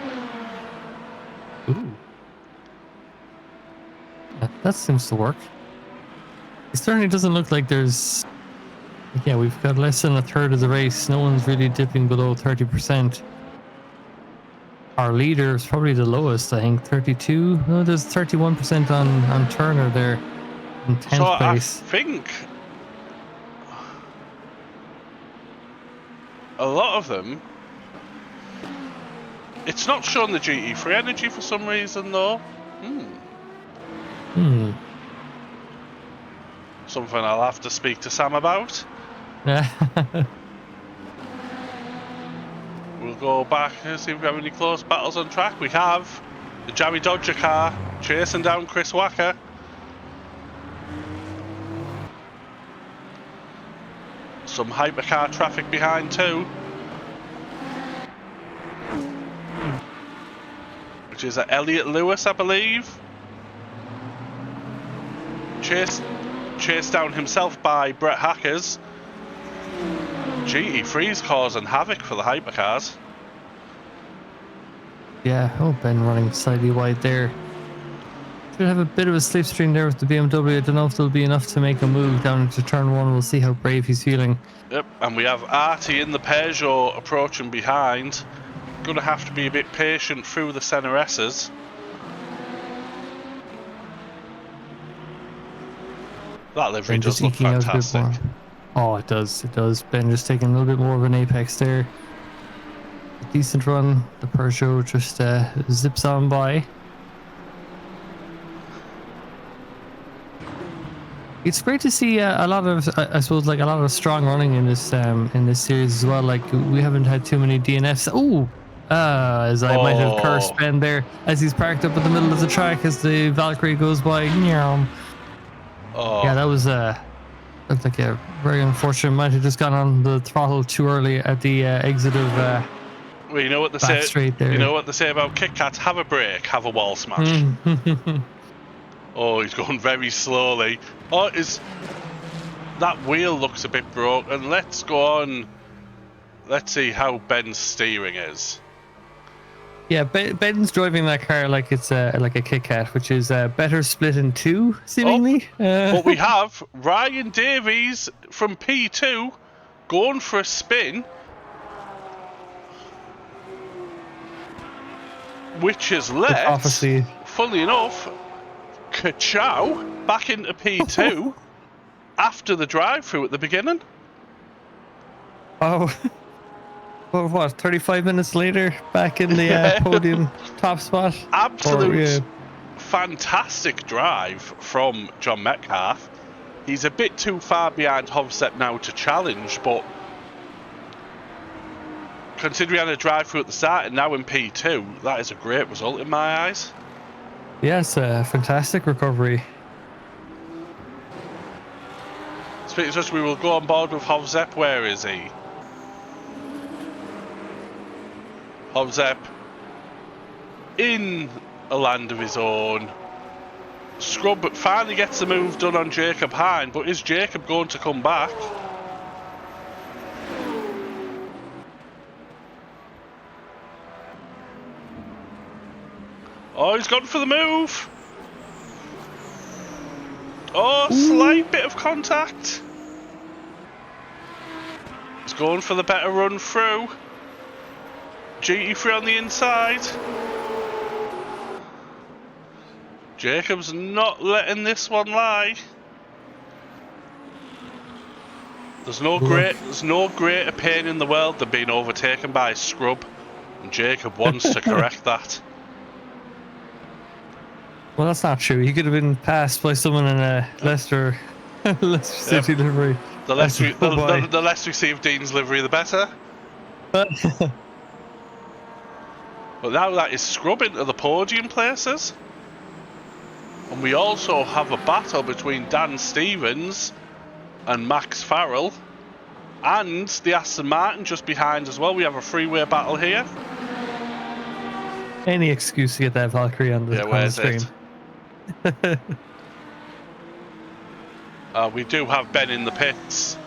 Ooh. That seems to work. It certainly doesn't look like there's... Yeah, we've got less than a third of the race. No one's really dipping below 30%. Our leader is probably the lowest, I think, 32. No, there's 31% on Turner there in 10th place. I think a lot of them, it's not showing the GT3 energy for some reason though. Something I'll have to speak to Sam about. We'll go back and see if we have any close battles on track. We have the Jammy Dodger car chasing down Chris Wacker. Some hypercar traffic behind too. Which is Elliot Lewis, I believe. Chased down himself by Brett Hackers. GT3's causing havoc for the hypercars. Yeah, oh, Ben running slightly wide there. Should have a bit of a slipstream there with the BMW. I don't know if there'll be enough to make a move down into turn 1. We'll see how brave he's feeling. Yep, and we have Artie in the Peugeot approaching behind. Gonna have to be a bit patient through the centre S's. That livery does look fantastic. Oh, it does. It does. Ben just taking a little bit more of an apex there. A decent run. The Peugeot just zips on by. It's great to see a lot of, I suppose, like a lot of strong running in this series as well. Like we haven't had too many DNFs. As I might have cursed Ben there as he's parked up in the middle of the track as the Valkyrie goes by. Yeah, Oh, that was that's like a very unfortunate. Might have just gone on the throttle too early at the exit of well, you know what they back say. straight You know there. what they say about Kit Kats? Have a break, have a wall smash. Mm. Oh, he's going very slowly. Oh, that wheel looks a bit broken. Let's go on. Let's see how Ben's steering is. Yeah, Ben's driving that car like it's like a Kit Kat, which is better split in two, Oh, seemingly. but we have Ryan Davies from P2 going for a spin, which has The let, prophecy. funnily enough, Kachow back into P2 after the drive-through at the beginning. Oh, well, what? 35 minutes later, back in the Yeah. podium top spot. Or yeah, Absolute fantastic drive from John Metcalf. He's a bit too far behind Hovsep now to challenge, but considering he had a drive-through at the start and now in P2, that is a great result in my eyes. yes, a fantastic recovery. Speaking of which, we will go on board with Hovsep. Where is he? Hovsep in a land of his own. Scrub finally gets the move done on Jacob Hine, but is Jacob going to come back? Oh, he's gone for the move. Oh, slight bit of contact. He's going for the better run through. GT3 on the inside. Jacob's not letting this one lie. There's no greater pain in the world than being overtaken by a scrub, and Jacob wants to correct that. Well, that's not true. He could have been passed by someone in a Leicester City livery. The less we see of Dean's livery, the better. But now that is scrub into the podium places. And we also have a battle between Dan Stevens and Max Farrell. And the Aston Martin just behind as well. We have a freeway battle here. Any excuse to get that Valkyrie on the screen. We do have Ben in the pits.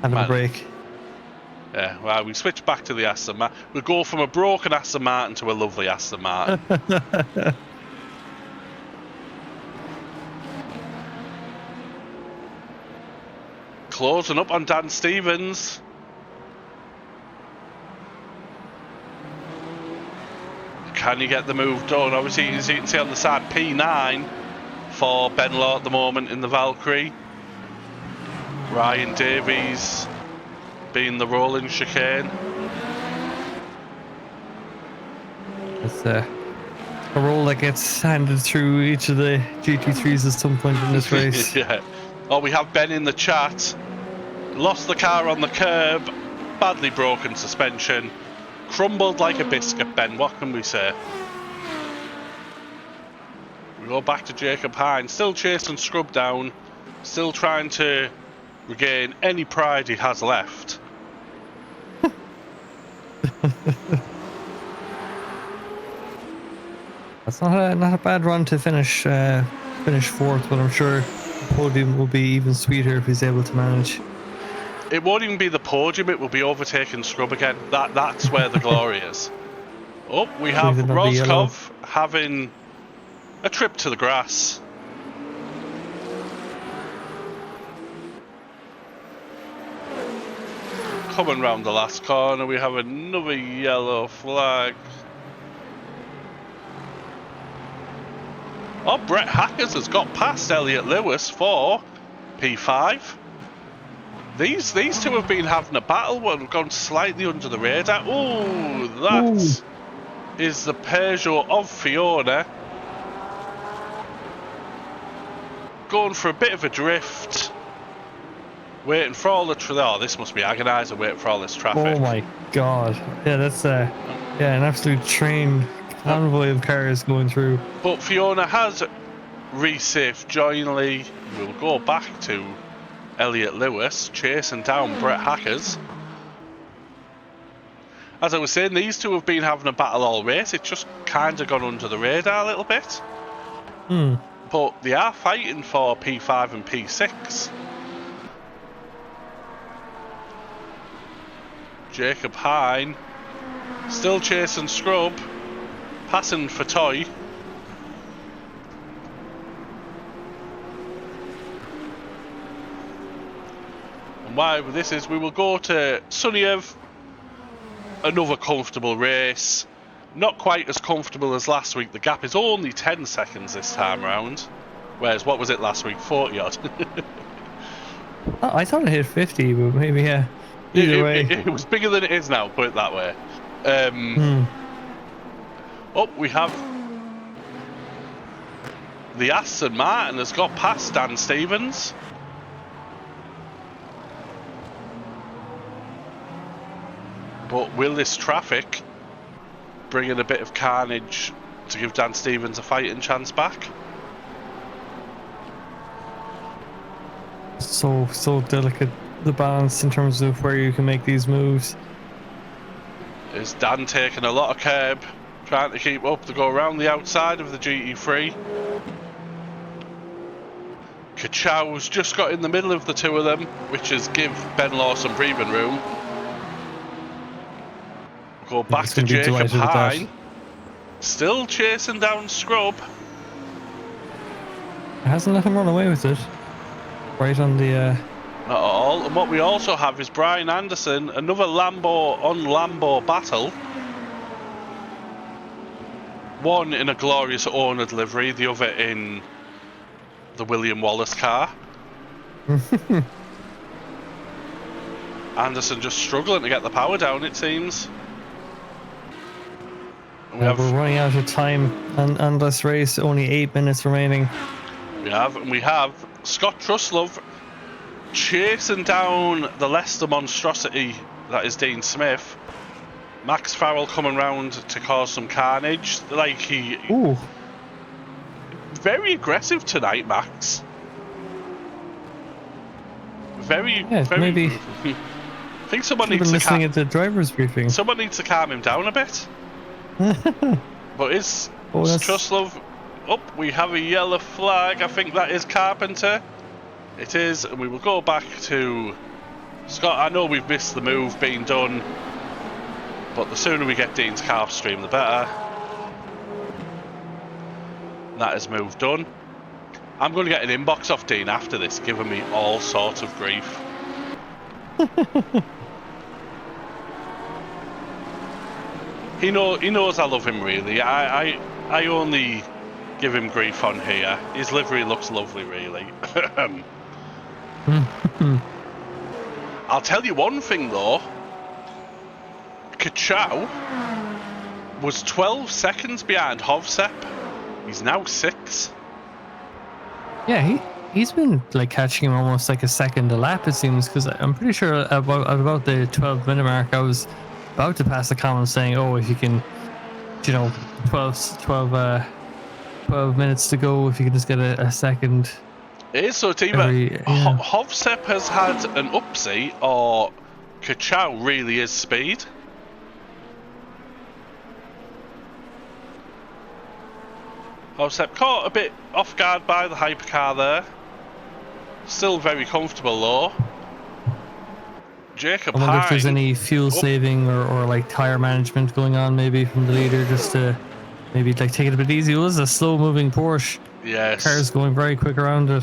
Having a break. Yeah, well, we switch back to the Aston Martin. We go from a broken Aston Martin to a lovely Aston Martin. Closing up on Dan Stevens. Can he get the move done? Obviously, as you can see on the side, P9 for Ben Law at the moment in the Valkyrie. Ryan Davies being the rolling chicane. It's a roll that gets handed through each of the GT3s at some point in this race. Yeah. Oh, we have Ben in the chat. Lost the car on the curb. Badly broken suspension. Crumbled like a biscuit, Ben. What can we say? We go back to Jacob Hine. Still chasing Scrub down. Still trying to regain any pride he has left. That's not a bad run to finish fourth, but I'm sure the podium will be even sweeter if he's able to manage. It won't even be the podium, it will be overtaking Scrub again. That's where the glory is. Oh, we have Roscoff having a trip to the grass. Coming round the last corner, we have another yellow flag. Oh, Brett Hackers has got past Elliot Lewis for P5. These two have been having a battle. One have gone slightly under the radar. Oh, that is the Peugeot of Fiona. Going for a bit of a drift. Waiting for all the oh, this must be agonising waiting for all this traffic. Oh my god. Yeah, that's an absolute train convoy of cars going through. But Fiona has Resafe Joinley. We'll go back to Elliot Lewis, chasing down Brett Hackers. As I was saying, these two have been having a battle all race. It's just kind of gone under the radar a little bit. But they are fighting for P5 and P6. Jacob Hine still chasing Scrub, passing for Toy. And why this is, we will go to Suniev. Another comfortable race. Not quite as comfortable as last week. The gap is only 10 seconds this time round. Whereas, what was it last week? 40 odd. Oh, I thought it hit 50, but maybe, yeah. Either way. It was bigger than it is now, put it that way. Oh, we have... The Aston Martin has got past Dan Stevens. But will this traffic bring in a bit of carnage to give Dan Stevens a fighting chance back? So delicate, the balance in terms of where you can make these moves. Is Dan taking a lot of curb, trying to keep up to go around the outside of the GT3? Kachow's just got in the middle of the two of them, which is give Ben Law some breathing room. Go back to Jacob Hine. Still chasing down Scrub. Hasn't let him run away with it. Right on the... Not at all. And what we also have is Brian Anderson, another Lambo on Lambo battle. One in a glorious oNiD livery, the other in the William Wallace car. Anderson just struggling to get the power down, it seems. We're running out of time on this race, only 8 minutes remaining. We have Scott Truslove chasing down the Leicester monstrosity that is Dean Smith. Max Farrell coming round to cause some carnage. Like he... Ooh. Very aggressive tonight, Max. Very... Maybe... I think someone needs to listening at the driver's briefing. Someone needs to calm him down a bit. But is Truslove up? We have a yellow flag. I think that is Carpenter. It is, and we will go back to Scott. I know we've missed the move being done, but the sooner we get Dean's car off stream, the better. That is move done. I'm going to get an inbox off Dean after this, giving me all sorts of grief. He knows I love him, really. I only give him grief on here. His livery looks lovely, really. I'll tell you one thing, though. Kachow was 12 seconds behind Hovsep. He's now 6. Yeah, he's been like catching him almost like a second a lap, it seems, because I'm pretty sure about the 12-minute mark, I was about to pass the comment saying, oh, if you can, 12 minutes to go, if you can just get a second. It is, so it's either Hovsep has had an upsy or Kachow really is speed. Hovsep caught a bit off guard by the hypercar there. Still very comfortable though. Jacob I wonder Hine, if there's any fuel saving or like tire management going on maybe from the leader, just to maybe like take it a bit easy. It was a slow moving Porsche. Yes. Cars going very quick around it.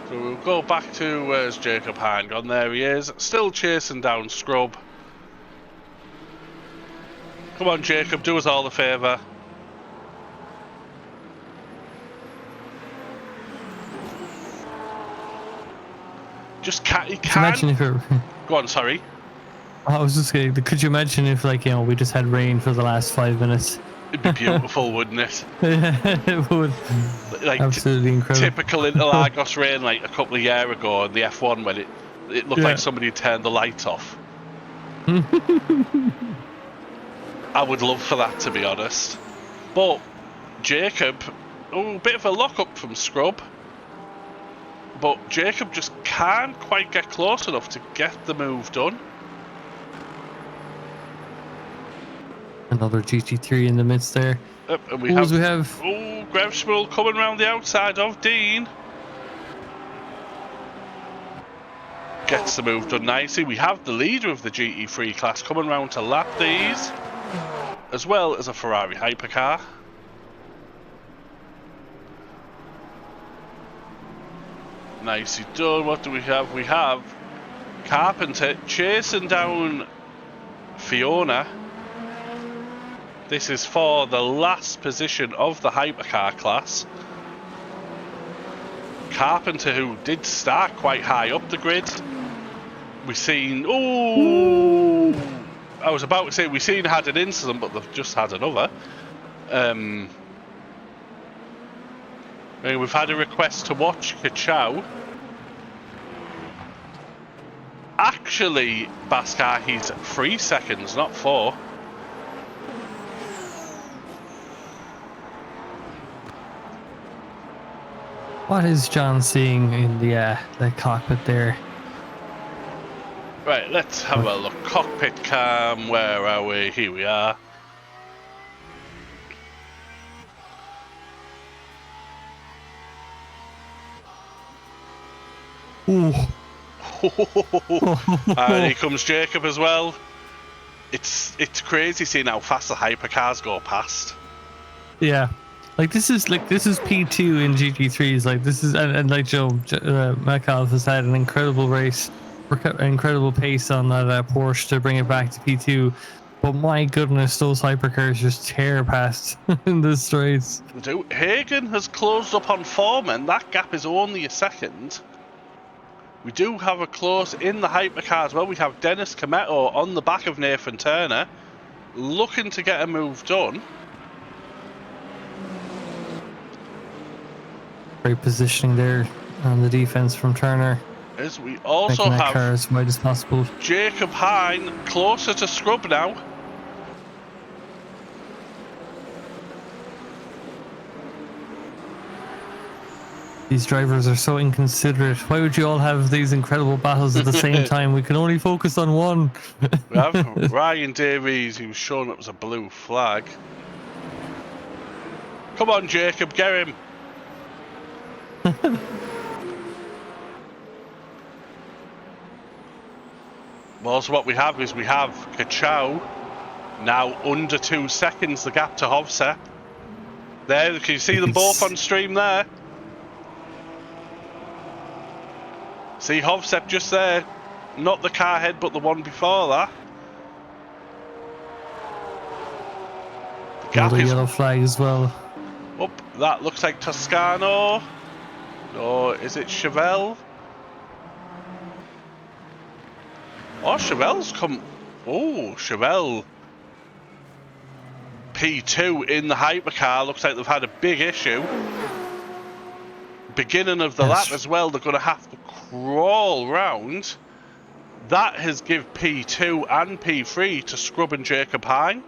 So we'll go back to where's Jacob Hine gone? There he is. Still chasing down Scrub. Come on, Jacob, do us all a favour. Just can't. He can't. Imagine if it. Go on, sorry. I was just saying, could you imagine if, like, we just had rain for the last 5 minutes? It'd be beautiful, wouldn't it? It would. Like absolutely incredible. Typical Interlagos rain, like a couple of years ago in the F1 when it looked like somebody turned the lights off. I would love for that, to be honest. But Jacob, a bit of a lock-up from Scrub. But Jacob just can't quite get close enough to get the move done. Another GT3 in the midst there. And we have Grevsmull coming around the outside of Dean. Gets the move done nicely. We have the leader of the GT3 class coming round to lap these, as well as a Ferrari hypercar. Nicely done. What do we have? We have Carpenter chasing down Fiona. This is for the last position of the hypercar class. Carpenter, who did start quite high up the grid. We've seen... Ooh! I was about to say we've seen had an incident, but they've just had another. We've had a request to watch Kachow. Actually, Baskar, he's 3 seconds, not 4. What is John seeing in the cockpit there? Right, let's have a look. Cockpit cam, where are we? Here we are. Ooh. And here comes Jacob as well. It's crazy seeing how fast the hypercars go past. Yeah, like this is P2 in GT3s. Like this is and like Joe Metcalf has had an incredible race, incredible pace on that Porsche to bring it back to P2. But my goodness, those hypercars just tear past in the straights. Hagen has closed up on Foreman. That gap is only a second. We do have a close in the hypercar as well. We have Dennis Cometto on the back of Nathan Turner, looking to get a move done. Great positioning there on the defense from Turner. As we also making that have car as wide as possible. Jacob Hine closer to Scrub now. These drivers are so inconsiderate. Why would you all have these incredible battles at the same time? We can only focus on one. We have Ryan Davies, who's shown up as a blue flag. Come on, Jacob, get him. Well, so what we have is Kachow now under 2 seconds, the gap to Hovsep. There, can you see them both on stream there? See Hovsep just there, not the car head, but the one before that. The gap is yellow flag as well. Up. That looks like Toscano, or is it Chevelle? Oh, Chevelle's come. Oh, Chevelle. P2 in the hypercar. Looks like they've had a big issue. Beginning of the lap as well, they're going to have to crawl round. That has give P2 and P3 to Scrub and Jacob Hine.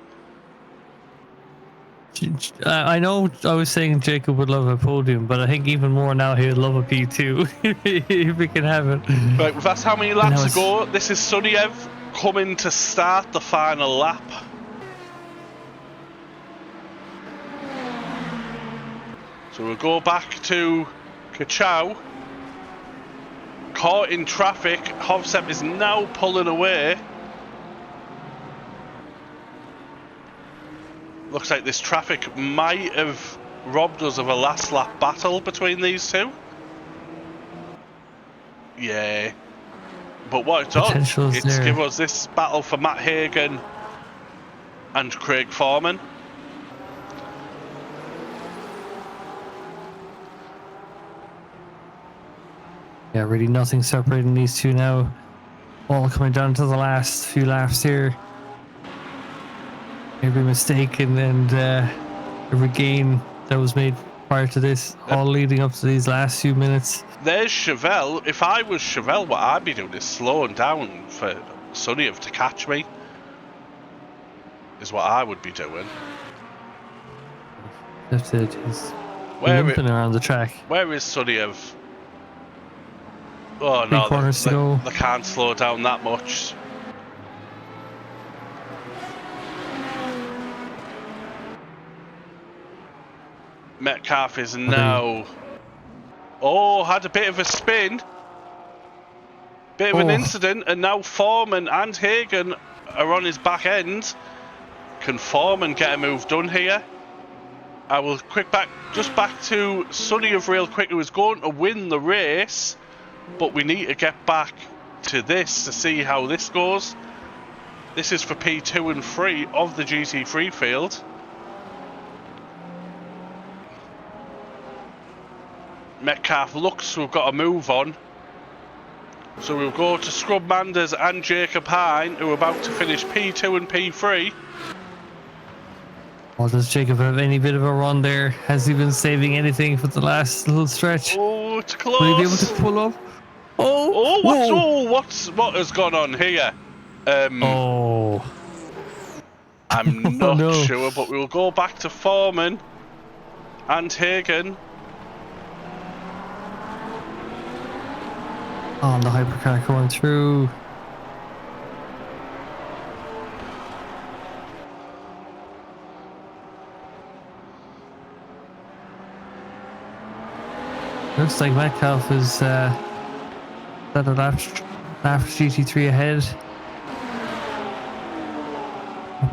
I know I was saying Jacob would love a podium, but I think even more now he would love a P2 if we can have it. Right, that's how many laps to go. This is Suniev coming to start the final lap. So we'll go back to Kachow. Caught in traffic. Hovsep is now pulling away. Looks like this traffic might have robbed us of a last lap battle between these two. Yeah. But what it's done, it's give us this battle for Matt Hagen and Craig Foreman. Yeah, really nothing separating these two now. All coming down to the last few laps here. Every mistake and every gain that was made prior to this, all leading up to these last few minutes. There's Chevelle. If I was Chevelle, what I'd be doing is slowing down for Suniev to catch me. is what I would be doing. That's it. He's Where limping around the track. where is Sunyev? Oh 3 no, corners to go. they can't slow down that much. Metcalf is now... Oh, had a bit of a spin. Bit of an incident, and now Foreman and Hagen are on his back end. Can Foreman get a move done here? I will just back to Sunyev real quick, who is going to win the race. But we need to get back to this to see how this goes. This is for P2 and 3 of the GT3 field. Metcalf looks to have got a move on. So we'll go to Scrub Manders and Jacob Hine, who are about to finish P2 and P3. Oh, does Jacob have any bit of a run there? Has he been saving anything for the last little stretch? Oh, it's close. Will he be able to pull up? What has gone on here? I'm not sure, but we'll go back to Foreman and Hagen. Oh, and the hypercar going through. Looks like Metcalf is at a lap GT3 ahead.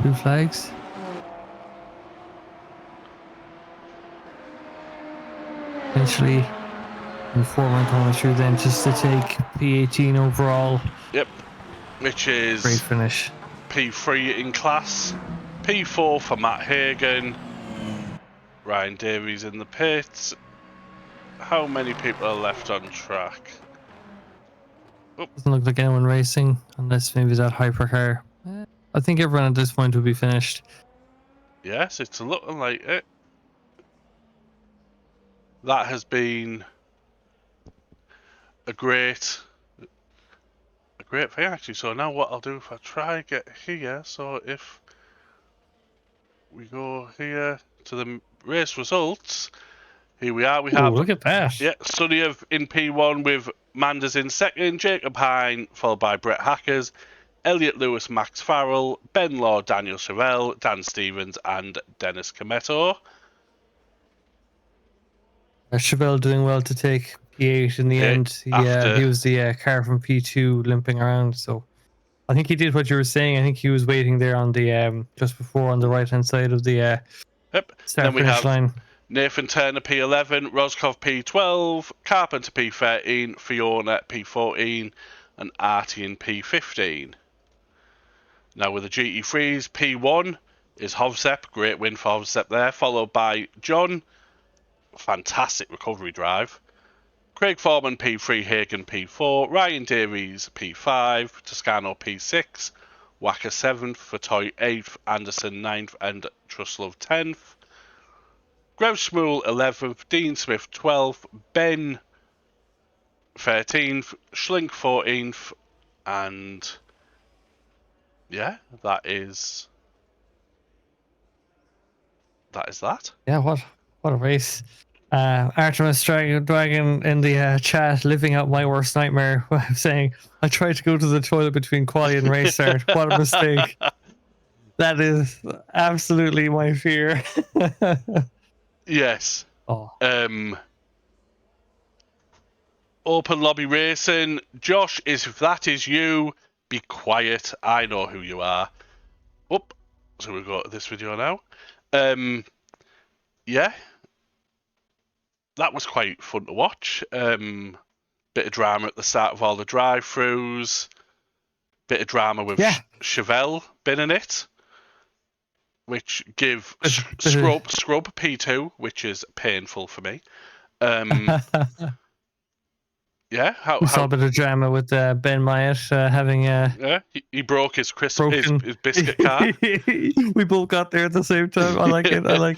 Blue flags. Eventually, Foreman coming through then just to take P18 overall. Yep, which is great finish. P3 in class. P4 for Matt Hagen. Ryan Davies in the pits. How many people are left on track? Oh. Doesn't look like anyone racing, unless maybe that hypercar. I think everyone at this point will be finished. Yes, it's looking like it. That has been a great thing actually. So now what I'll do, if I try get here, so if we go here to the race results, here we are. We have, look at that. Yeah, Sunyev in P1 with Manders in second, Jacob Hine followed by Brett Hackers, Elliot Lewis, Max Farrell, Ben Law, Daniel Chevelle, Dan Stevens, and Dennis Cometto. Chevelle doing well to take P8 in the end. He was the car from P2 limping around, so I think he did what you were saying. I think he was waiting there on the just before on the right hand side of the start finish line. Nathan Turner P11, Roscoff P12, Carpenter P13, Fiona P14, and Artie in P15. Now with the GT3s, P1 is Hovsep, great win for Hovsep there, followed by John, fantastic recovery drive. Craig Foreman P3, Hagen P4, Ryan Davies P5, Toscano P6, Wacker 7th, Fatoy 8th, Anderson 9th, and Truslove 10th. Grev Schmuel 11th, Dean Smith 12th, Ben 13th, Schlink 14th, and yeah, that is that. Yeah, what a race. Artemis Dragon in the chat, living out my worst nightmare, saying, I tried to go to the toilet between quali and race start. What a mistake. That is absolutely my fear. Yes. Oh. Open lobby racing. Josh, if that is you, be quiet. I know who you are. Up. So we've got this video now. Yeah. That was quite fun to watch. Bit of drama at the start of all the drive-throughs. Bit of drama with Chevelle being in it, which give Scrub P2, which is painful for me. Yeah, we saw a bit of drama with Ben Myatt having he broke his his biscuit car. We both got there at the same time. I like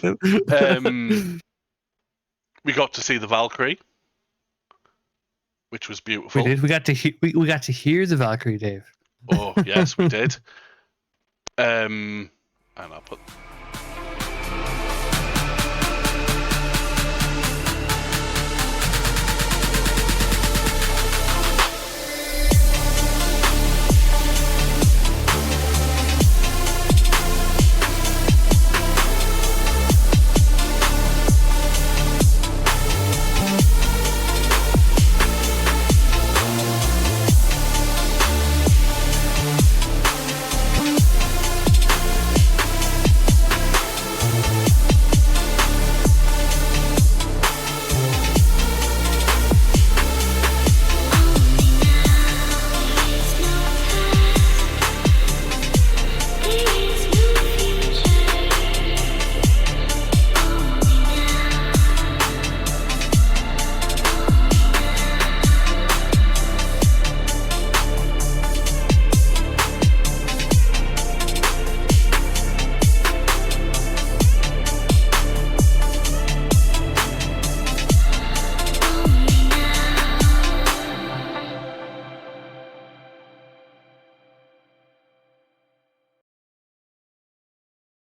it. We got to see the Valkyrie, which was beautiful. We did. We got to hear the Valkyrie, Dave. Oh yes, we did. And and I'll put